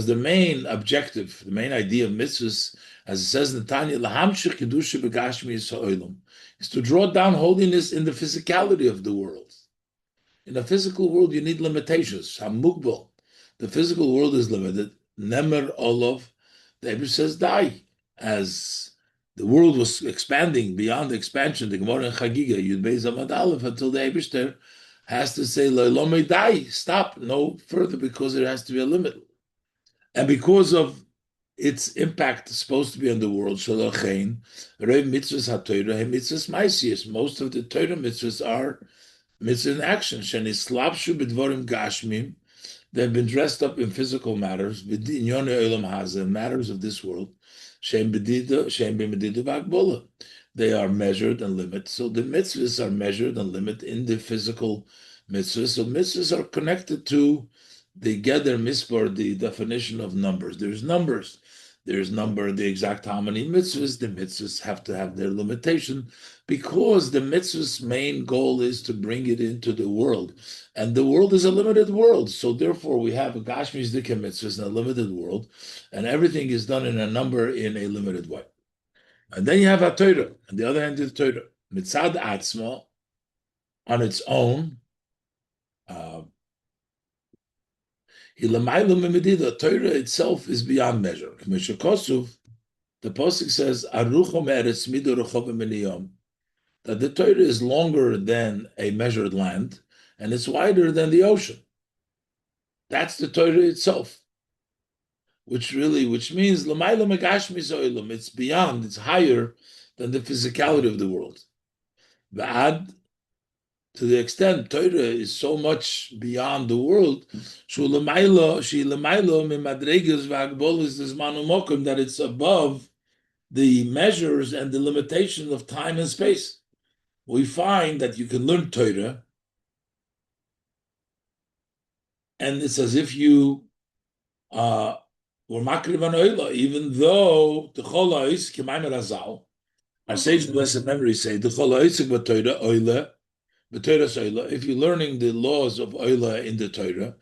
the main objective, the main idea of mitzvahs, as it says in Tanya, is to draw down holiness in the physicality of the world. In a physical world, you need limitations. The physical world is limited. Nemer Olav, the Rebbe says, die. As the world was expanding beyond the expansion, the Gemara in Chagiga, Yud Beis Amad Aleph, until the Eibishter has to say, Lo die, stop, no further, because there has to be a limit. And because of its impact supposed to be on the world, Shalochein, Rev Mitzvahs HaTorah, Mitzvahs Maisius, most of the Torah mitzvahs are mitzvahs in action. Shenis Slapshu B'dvorim Gashmim, they've been dressed up in physical matters, matters of this world. They are measured and limited. So the mitzvahs are measured and limited in the physical mitzvahs. So mitzvahs are connected to the Geder Mispar, the definition of numbers. There's numbers. There's number, the exact how many mitzvahs. The mitzvahs have to have their limitation because the mitzvah's main goal is to bring it into the world. And the world is a limited world. So therefore we have a Gashmi's Dikha mitzvahs in a limited world, and everything is done in a number in a limited way. And then you have a Torah, on the other hand, the Torah. Mitzad Atzma, on its own, the Torah itself is beyond measure. The Pasuk says, that the Torah is longer than a measured land, and it's wider than the ocean. That's the Torah itself, which means it's beyond, it's higher than the physicality of the world. To the extent Torah is so much beyond the world, that it's above the measures and the limitation of time and space. We find that you can learn Torah, and it's as if you were makriv an oila, even though the chol ha'is k'maimer hazal, our sage blessed memory say, the chol ha'is b'Torah oila, if you're learning the laws of Oila in the Torah,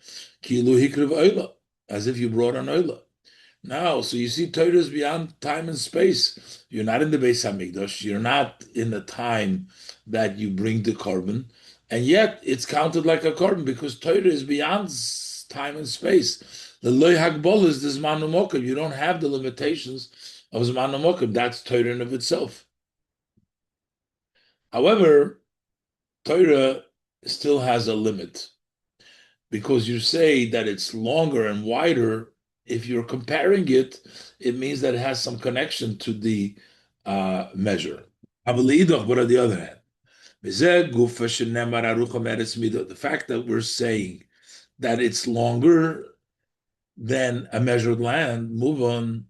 kilu hikriv Oila, as if you brought an Oila. No, so you see, Torah is beyond time and space. You're not in the Beis Hamikdash. You're not in the time that you bring the korban, and yet it's counted like a korban because Torah is beyond time and space. The loy hagbol is the zman u'mokim. You don't have the limitations of zman u'mokim. That's Torah in of itself. However, Torah still has a limit because you say that it's longer and wider. If you're comparing it, it means that it has some connection to the measure. But on the other hand, the fact that we're saying that it's longer than a measured land, move on.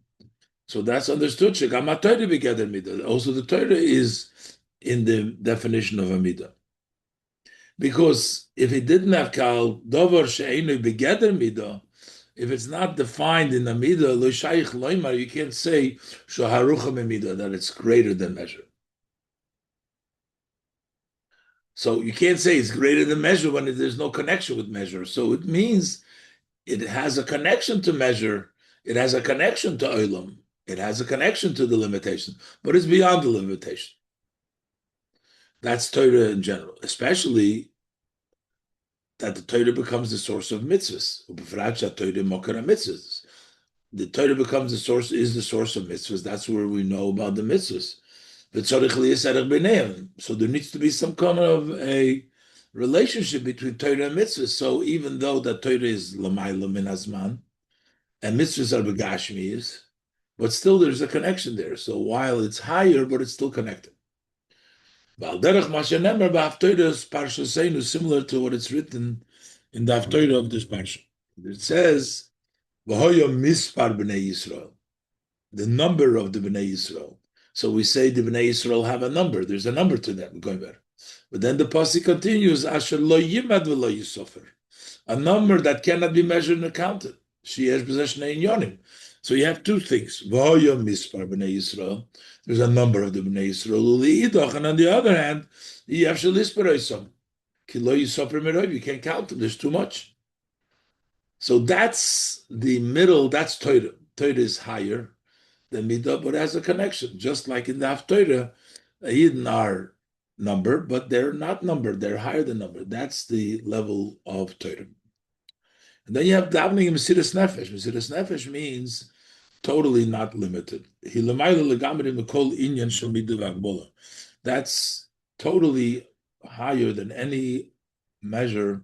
So that's understood. Also, the Torah is in the definition of a midah. Because if it didn't have kal dover she'enu begeder midah, if it's not defined in the midah, lo shaykh loymar, you can't say shaharucha midah that it's greater than measure. So you can't say it's greater than measure when there's no connection with measure. So it means it has a connection to measure. It has a connection to olam. It has a connection to the limitation, but it's beyond the limitation. That's Torah in general, especially that the Torah becomes the source of mitzvos. The Torah becomes the source, is the source of mitzvahs. That's where we know about the mitzvahs. So there needs to be some kind of a relationship between Torah and mitzvahs. So even though the Torah is lamayla min hazman, and mitzvahs are begashmiyas, but still there's a connection there. So while it's higher, but it's still connected. Similar to what it's written in the Haftorah of this parsha. It says, mispar b'nei Yisrael, the number of the b'nei Yisrael. So we say the b'nei Yisrael have a number. There's a number to them, going better. But then the pasuk continues, Asher lo yimad v'lo yisofer, a number that cannot be measured and counted. Sheyesh possession in yonim. So you have two things. Mispar b'nei Yisrael. There's a number of the b'nei Yisrael. And on the other hand, you can't count them. There's too much. So that's the middle. That's Torah. Torah is higher than midah, but it has a connection. Just like in the Haftorah, Yidden are numbered, but they're not numbered. They're higher than numbered. That's the level of Torah. And then you have davening and mesiras nefesh. Mesiras nefesh means totally not limited. That's totally higher than any measure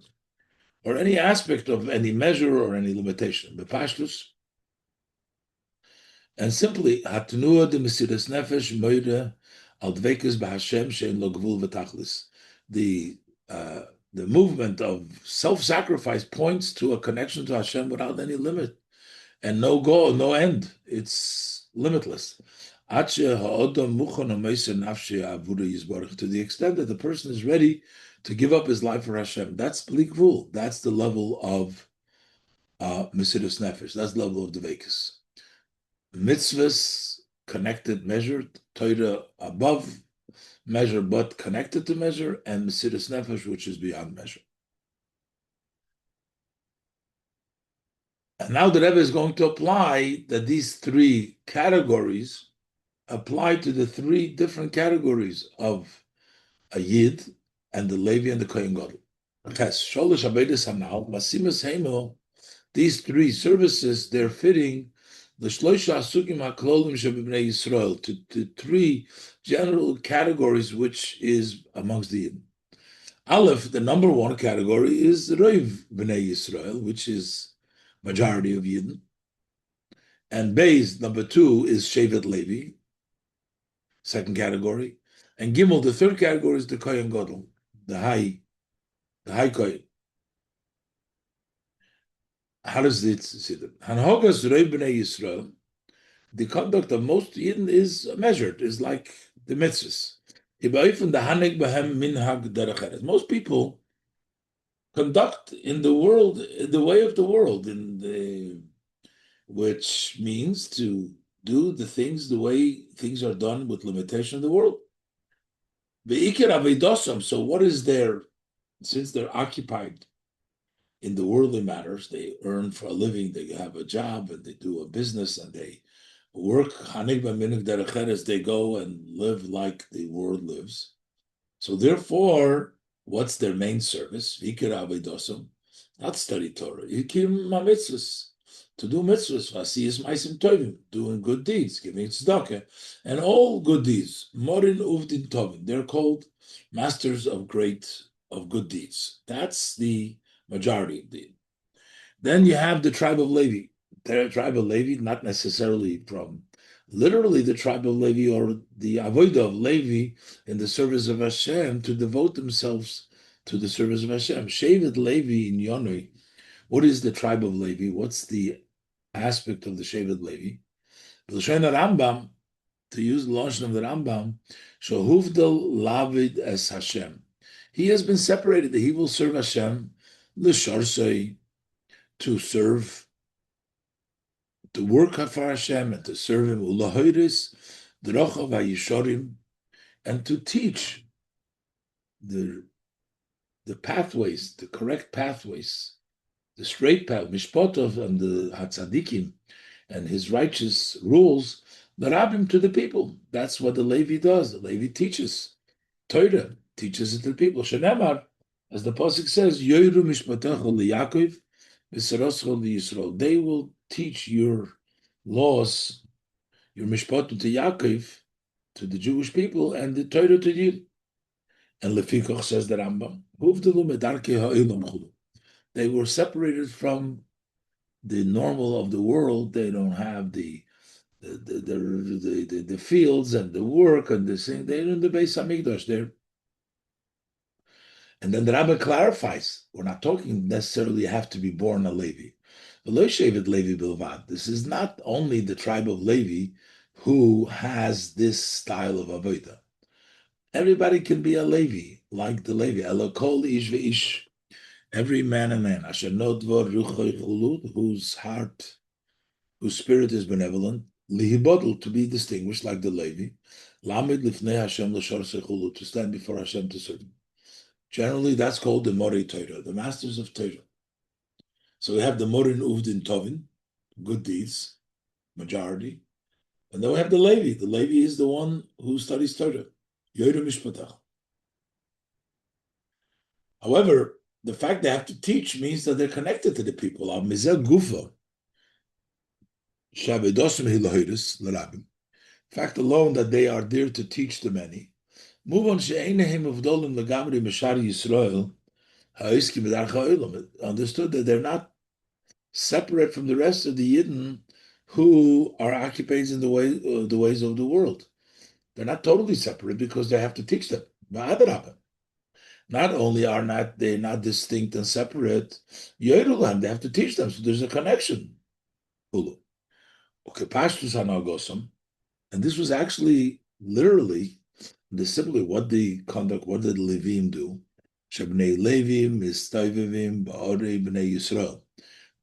or any aspect of any measure or any limitation. And simply, hatnua de mesiras nefesh moide al dvekus b'Hashem shein lo gvul v'tachlis. The movement of self-sacrifice points to a connection to Hashem without any limit and no goal, no end. It's limitless. To the extent that the person is ready to give up his life for Hashem. That's Likvul. That's the level of mesiras nefesh. That's the level of dvekus. Mitzvahs connected, measured, Torah above measure but connected to measure, and mesiras nefesh, which is beyond measure. And now the Rebbe is going to apply that these three categories apply to the three different categories of a Yid and the Levi and the Kohen Gadol. These three services, they're fitting the to three general categories, which is amongst the Yidden. Aleph, the number one category is Roiv B'nei Yisrael, which is majority of Yidden. And Beis, number two, is Shevet Levi, second category. And Gimel, the third category, is the Kohen Gadol, the high Kohen. How does it see them? Hanhogas Roiv B'nei Yisrael, the conduct of most Yidden is measured, is like the mitzvos. Most people conduct in the world the way of the world, which means to do the things the way things are done with limitation of the world. So what is there, since they're occupied in the worldly matters. They earn for a living, they have a job, and they do a business, and they work. They go and live like the world lives. So therefore, what's their main service? Not study Torah. Mitzvos, to do mitzvos, doing good deeds, giving tzedakah, and all good deeds. Morin uvdin tovim. They're called masters of good deeds. That's the majority of the. Then you have the tribe of Levi. The tribe of Levi, not necessarily from literally the tribe of Levi or the avodah of Levi in the service of Hashem, to devote themselves to the service of Hashem. Shevet Levi in Yonui. What is the tribe of Levi? What's the aspect of the Shevet Levi? B'Lashon Rambam, to use the lashon of the Rambam, Shohuvdal Lavid as Hashem. He has been separated. He will serve Hashem, l'sharsei, to serve, to work for Hashem and to serve Him, u'lahoiris d'rochav ha'yishorim, and to teach the pathways, the correct pathways, the straight path, mishpotov, and the hatzadikim, and his righteous rules, the rabbim, to the people. That's what the Levi does. The Levi teaches Torah, teaches it to the people. Shenemar, as the pasuk says, Yoiru mishpatecha liYaakov, v'seroscha liYisrael. They will teach your laws, your mishpat to Yaakov, to the Jewish people, and the Torah to you. And Lefikoch, says the Rambam, they were separated from the normal of the world. They don't have the fields and the work and the thing. They're in the Beis Hamikdash there. And then the Rabbi clarifies, we're not talking necessarily have to be born a Levi. This is not only the tribe of Levi who has this style of avodah. Everybody can be a Levi, like the Levi. Elokol ish ve'ish, every man and man. Asher nodvor ruchoy chulud, whose heart, whose spirit is benevolent. Lihibodl, to be distinguished like the Levi. Lamed lifnei Hashem l'shor sechulud, to stand before Hashem to serve Him. Generally, that's called the Morei Torah, the masters of Torah. So we have the Morin Uvdin Tovin, good deeds, majority. And then we have the Levi. The Levi is the one who studies Torah. Yoiru Mishpatach. However, the fact they have to teach means that they're connected to the people. Fact alone that they are there to teach the many. Understood that they're not separate from the rest of the Yidden who are occupied in the ways of the world. They're not totally separate because they have to teach them. Not only are they not distinct and separate, they have to teach them. So there's a connection. And this was actually literally simply what the Levim do.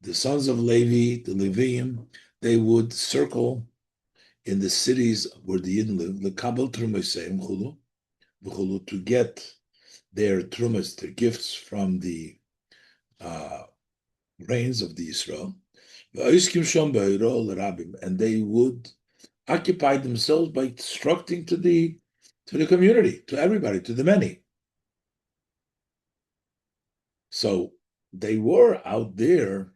The sons of Levi, the Levim, they would circle in the cities where the Yidden live, to get their trumas, their gifts from the reigns of the Israel, and they would occupy themselves by instructing to the community, to everybody, to the many. So they were out there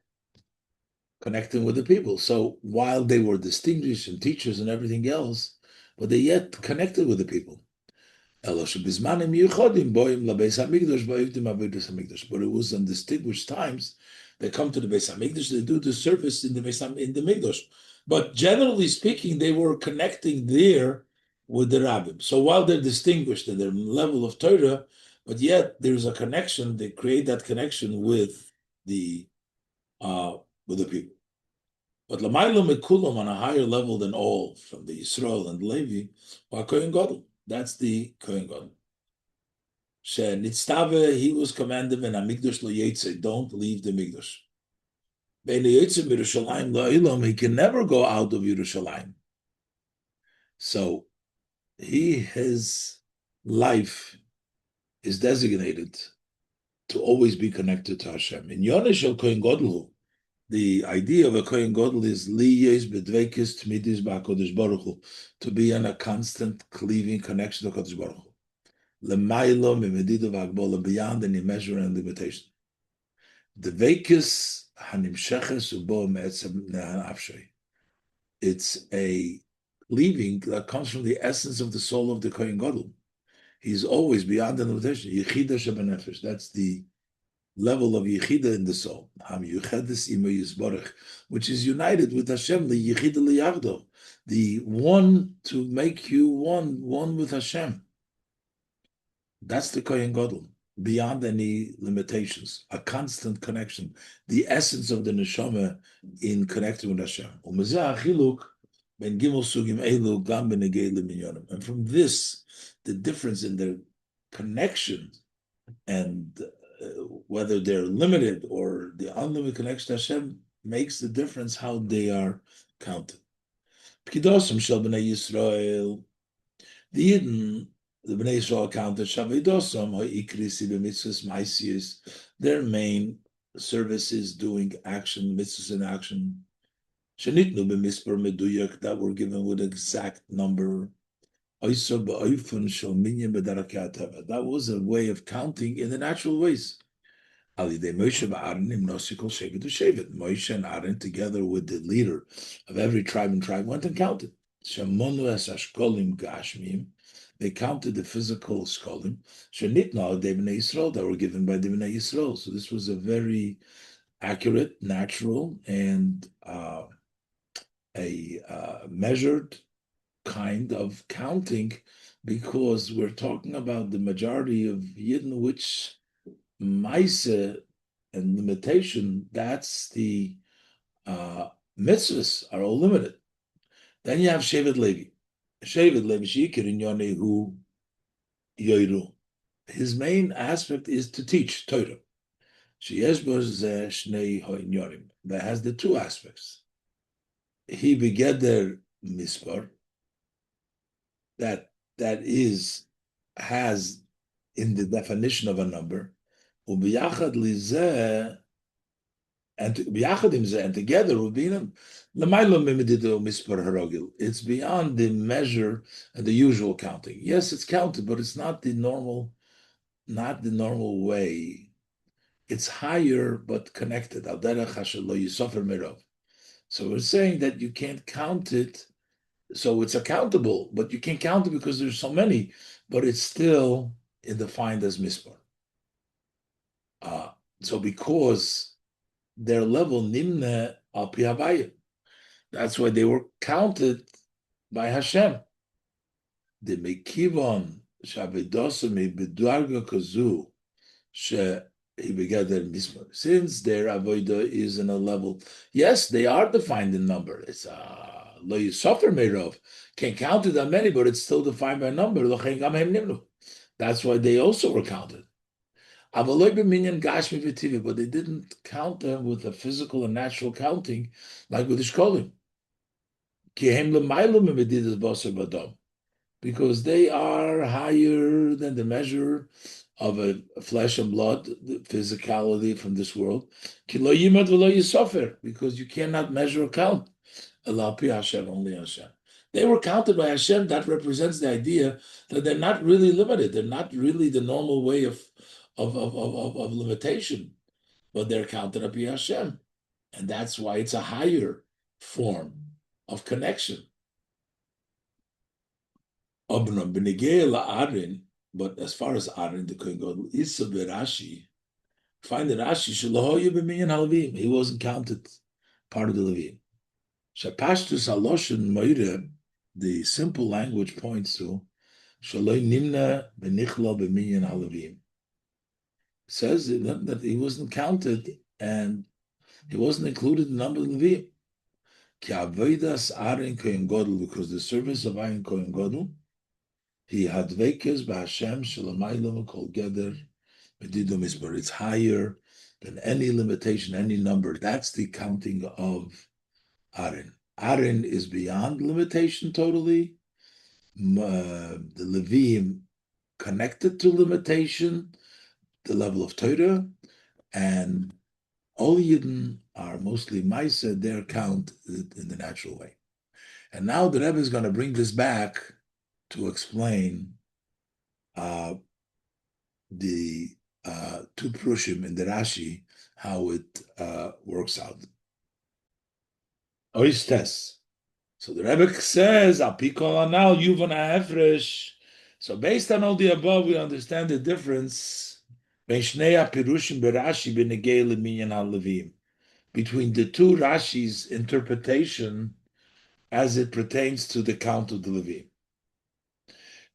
connecting with the people. So while they were distinguished and teachers and everything else, but they yet connected with the people. But it was on distinguished times they come to the Beis Hamikdash, they do the service in the Mikdash. But generally speaking, they were connecting there with the Rabbim. So while they're distinguished in their level of Torah, but yet there's a connection, they create that connection with the people. But Lamaila Mekulam, on a higher level than all, from the Yisrael and Levi, are Kohen Gadol. That's the Kohen Gadol. Nitztave, he was commanded in Hamikdash lo yetze, don't leave the Mikdash. He can never go out of Yerushalayim. So his life is designated to always be connected to Hashem. In Yonesh El Kohen Godel, the idea of a Kohen Godel is liyes bedvekis tmidis ba'Kodesh Baruch Hu, to be in a constant cleaving connection to Kodesh Baruch Hu. L'maylo mimedidu v'agbola, beyond any measure and limitation. Dvekis hanimsheches ubo me'etzem ne'afshei. It's a cleaving that comes from the essence of the soul of the Kohen Gadol. He's always beyond the limitation. Yechida shebenefesh. That's the level of Yechida in the soul. Ham yuchedes imo yisborech, which is united with Hashem, the Yechida liyagdo, the one to make you one with Hashem. That's the Kohen Gadol, beyond any limitations, a constant connection, the essence of the neshama in connecting with Hashem. And from this, the difference in their connection and whether they're limited or the unlimited connection to Hashem makes the difference how they are counted. P'kidosim shel b'nei Yisrael, the Yidden, the Bnei Yisrael counted Shavidosam ha'Ikrisi b'mitzvos mesiras. Their main service is doing action, mitzvos in action. Shenitnu b'mispar meduyak, that were given with exact number. That was a way of counting in the natural ways. Moshe and Aaron, together with the leader of every tribe and tribe, went and counted. They counted the physical skolim that were given by the Bnei Yisrael. So this was a very accurate, natural, and a measured kind of counting, because we're talking about the majority of Yidden, which Maise and limitation, that's the mitzvos are all limited. Then you have Shevet Levi. Shevet Levi Shikir in Yonehu Yoiru. His main aspect is to teach Torah. That has the two aspects. He begeder mispar, that has in the definition of a number, and together it's beyond the measure and the usual counting. Yes, it's counted, but it's not the normal way. It's higher but connected. So we're saying that you can't count it. So it's accountable, but you can't count it because there's so many, but it's still defined as mispar. So because their level nimne al pi havaya, that's why they were counted by Hashem. The mekivon shavedosami bedarga kazu she he began their mispar. Since their avodah is in a level, yes, they are defined in number. It's lo yisofer meirov, can't count it that many, but it's still defined by number. That's why they also were counted. But they didn't count them with a physical and natural counting like with the shkolim. Because they are higher than the measure of a flesh and blood, the physicality from this world. Because you cannot measure or count. Only Hashem. They were counted by Hashem. That represents the idea that they're not really limited. They're not really the normal way of limitation, but they're counted up by Hashem. And that's why it's a higher form of connection. But as far as Aaron, the Kohen Gadol, Rashi, find that Rashi, he wasn't counted part of the Levim. Shapashtus Aloshin Moire, the simple language points to Shaloi Nimna Benichla B'minyan Halavim. Says that he wasn't counted and he wasn't included in the number of Levim. Ki Avodas Aaron Kohen Gadol, because the service of Aaron Kohen Gadol, he had vekes b'Hashem shelamaylam kol geder medidu misbar. It's higher than any limitation, any number. That's the counting of Aaron. Aaron is beyond limitation totally. The Levim connected to limitation, the level of Torah, and all Yidden are mostly Maisa, their count in the natural way. And now the Rebbe is going to bring this back to explain the two Prushim in the Rashi, how it works out. Oistes. So the Rebbe says, Apikol anal yuvan ha'efresh. So based on all the above, we understand the difference between the two Rashi's interpretation as it pertains to the count of the Levim.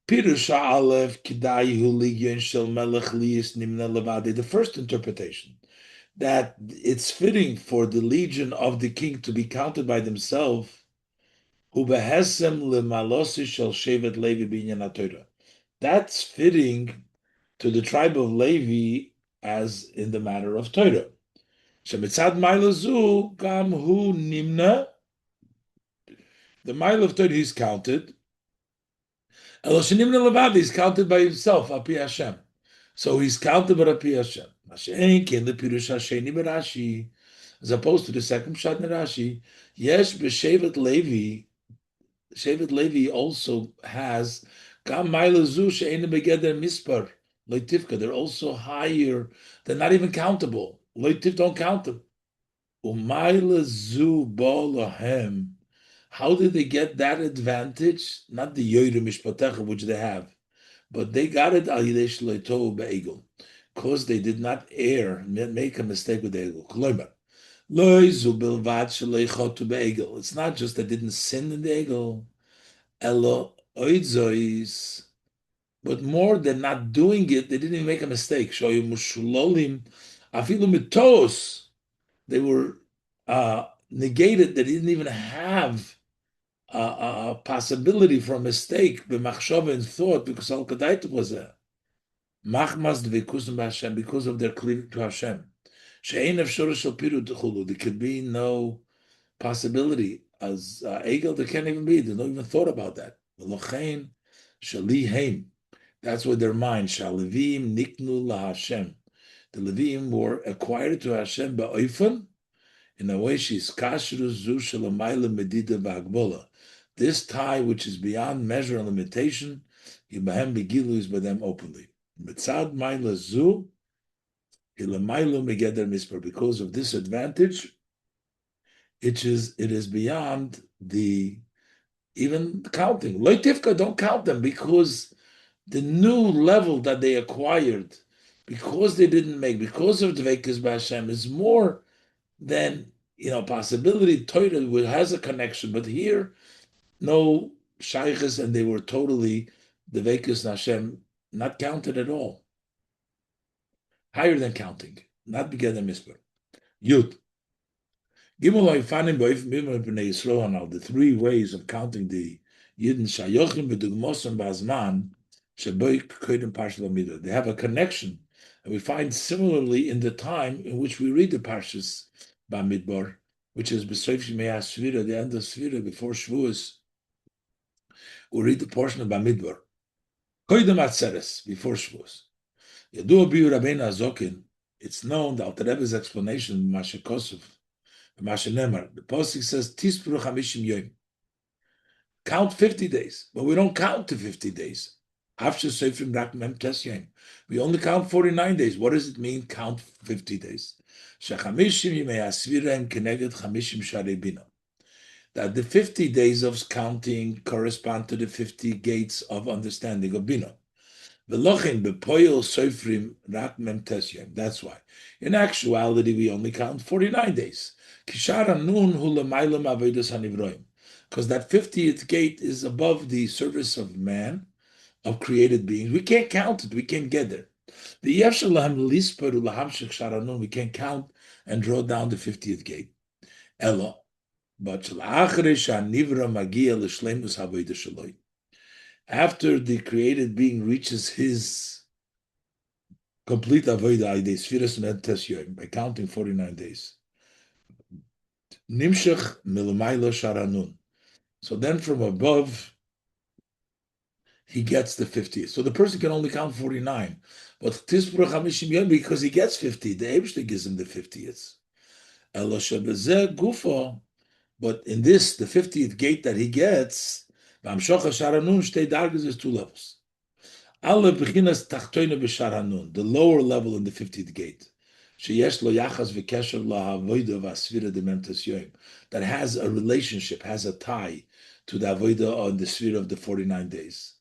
The first interpretation, that it's fitting for the legion of the king to be counted by themselves, that's fitting to the tribe of Levi as in the matter of Torah. The mile of Torah is counted. He's counted by himself, Api Hashem. So he's counted by Api Hashem. As opposed to the second Pshat in Rashi, Yesh b'Shevet Levi. Shevet Levi also has Gam Mailazu she'ena begeder mispar loitivka. They're also higher. They're not even countable. Loitiv don't count them. Umailazu bolahem. How did they get that advantage? Not the Yoyre Mishpatecha, which they have, but they got it al Yidei Shleito be'egel, because they did not err, make a mistake with the egel. It's not just they didn't sin in the egel, but more than not doing it, they didn't even make a mistake. They were negated. They didn't even have a possibility for a mistake, b'machshava in thought, because al kadait was there. Machmas dveikusum b'Hashem, because of their cleaving to Hashem. She'ein efshora shel piru t'chulu. There could be no possibility as egel. There can't even be. There's no even thought about that. V'lochein shaliheim. That's what their mind. Shalevim niknu laHashem. The Levim were acquired to Hashem ba'oifan. In a way, she's kashrus zu shelamayla medida v'agbola. This tie, which is beyond measure and limitation, yibahem begilu, is by them openly. Mitzad mayla zu ilamaylu megeder mispar. Because of this advantage, it is beyond the even counting. Loitivka, don't count them, because the new level that they acquired, because they didn't make, because of Dveikus b'Hashem, is more than possibility. Torah has a connection, but here no shaykhs, and they were totally Dveikus Hashem, not counted at all. Higher than counting, not together mispar. Yud. The three ways of counting the Yidden Shayochim b'Dugmosim b'Azman sheboy kodim Parshas Bamidbar. They have a connection, and we find similarly in the time in which we read the Parshas Bamidbar, which is B'Soif Shemei HaSvira, the end of Svira, before Shavuos. We read the portion of Bamidbar. Kodim Atzeres, before Shavuos. Yadua Biu Rabbeinu Azokin. It's known that the Rebbe's explanation, Mashe Kosov, Mashe Nemar, the Pasuk says, Tispru Chamishim Yom. Count 50 days, but we don't count to 50 days. We only count 49 days. What does it mean, count 50 days? That the 50 days of counting correspond to the 50 gates of understanding of Bina. That's why. In actuality, we only count 49 days. Because that 50th gate is above the service of man, of created beings. We can't count it. We can't get there. We can't count and draw down the 50th gate. But after the created being reaches his complete avodah by counting 49 days, so then from above he gets the 50th. So the person can only count 49. But Tispur Chamishim Yom, because he gets 50, the Eibshter gives him the 50th. But in this, the 50th gate that he gets, there's two levels. The lower level in the 50th gate. That has a relationship, has a tie to the avodah on the sphere of the 49 days.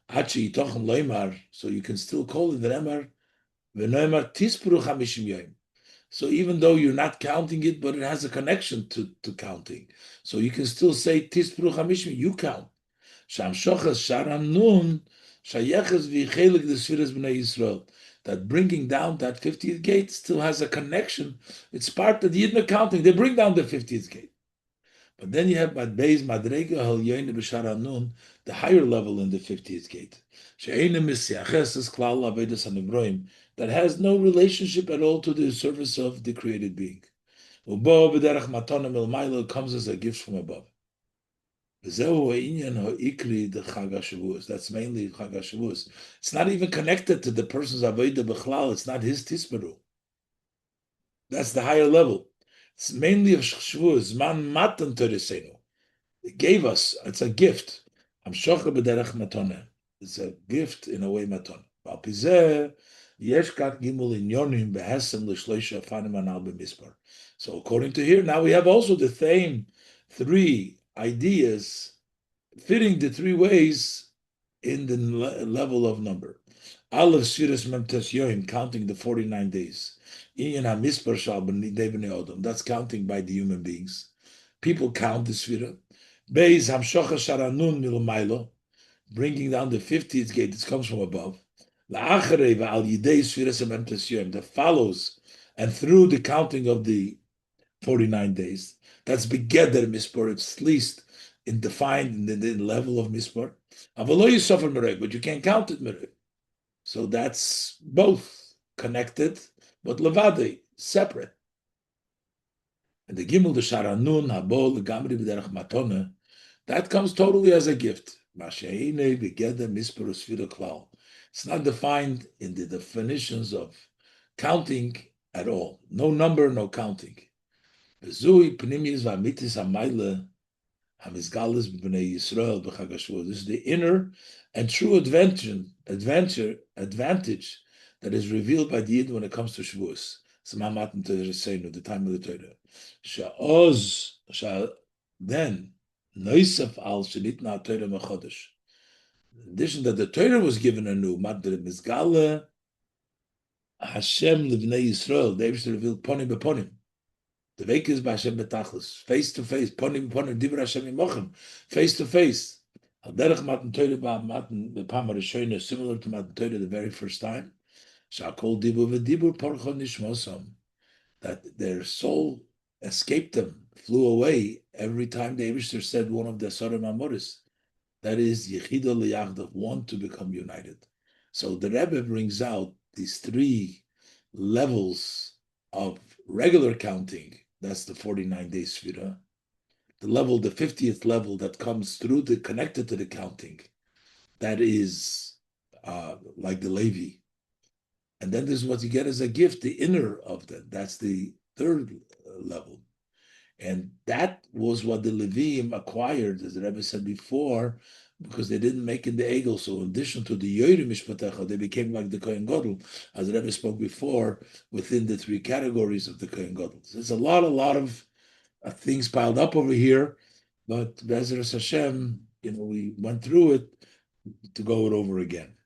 So you can still call it the Emar. So even though you're not counting it, but it has a connection to counting. So you can still say Tispru Chamishim, you count. Sham Shochas Sharan Nun Shayeches V'Chelik the Sfiras B'nai Yisrael. That bringing down that 50th gate still has a connection. It's part of the Yidden counting. They bring down the 50th gate. But then you have Bad Beis Madrega Hal Yoine B'Sharan Nun, the higher level in the 50th gate. She'einem Misyaches Klal Avedas HaNivroim, that has no relationship at all to the service of the created being. Ubo B'derech Matonim El Mailo comes as a gift from above. That's mainly Chag HaShavuos. It's not even connected to the person's Avodah B'chlal. It's not his Tisperu. That's the higher level. It's mainly of Shavuos. Man matan Teresenu. It gave us. It's a gift. It's a gift in a way maton. So according to here, now we have also the same three ideas fitting the three ways in the level of number. Aleph Sfiras Memtes Yoim, counting the 49 days. That's counting by the human beings. People count the Sfira. Beis Hamshocha Sharanun Milomailo, bringing down the 50th gate. This comes from above. That follows and through the counting of the 49 days. That's begeder mispor. It's least defined in the level of mispor. But you can't count it mereg. So that's both connected, but levade, separate. And the gimel the sharanun habol the gamri b'derech matone, that comes totally as a gift. It's not defined in the definitions of counting at all. No number, no counting. This is the inner and true advantage that is revealed by the Yid when it comes to Shavuos. The time of the Torah. Then, in addition that the Torah was given anew, Hashem Livnei Yisrael, they revealed ponim beponim. The Veik is Hashem betachlis, face to face, ponim beponim, dibur Hashem imochem, face to face. Al-derech matan Torah ba'matan b'pam harishoyna, similar to matan Torah the very first time. Sha'kol dibur v'dibur porcho nishmosam, that their soul escaped them, flew away every time the Eibishter said one of the Asarim Amoris. That is Yechidah Liyachdav, one to become united. So the Rebbe brings out these three levels of regular counting. That's the 49-day Sfira. The level, the 50th level that comes through connected to the counting. That is like the Levi. And then this is what you get as a gift, the inner of that. That's the third level. And that was what the Leviim acquired, as the Rebbe said before, because they didn't make it the Egel. So in addition to the Yoyri Mishpatecha, they became like the Kohen Gadol, as the Rebbe spoke before, within the three categories of the Kohen Gadol. So there's a lot of things piled up over here, but Be'ezer Hashem, we went through it to go it over again.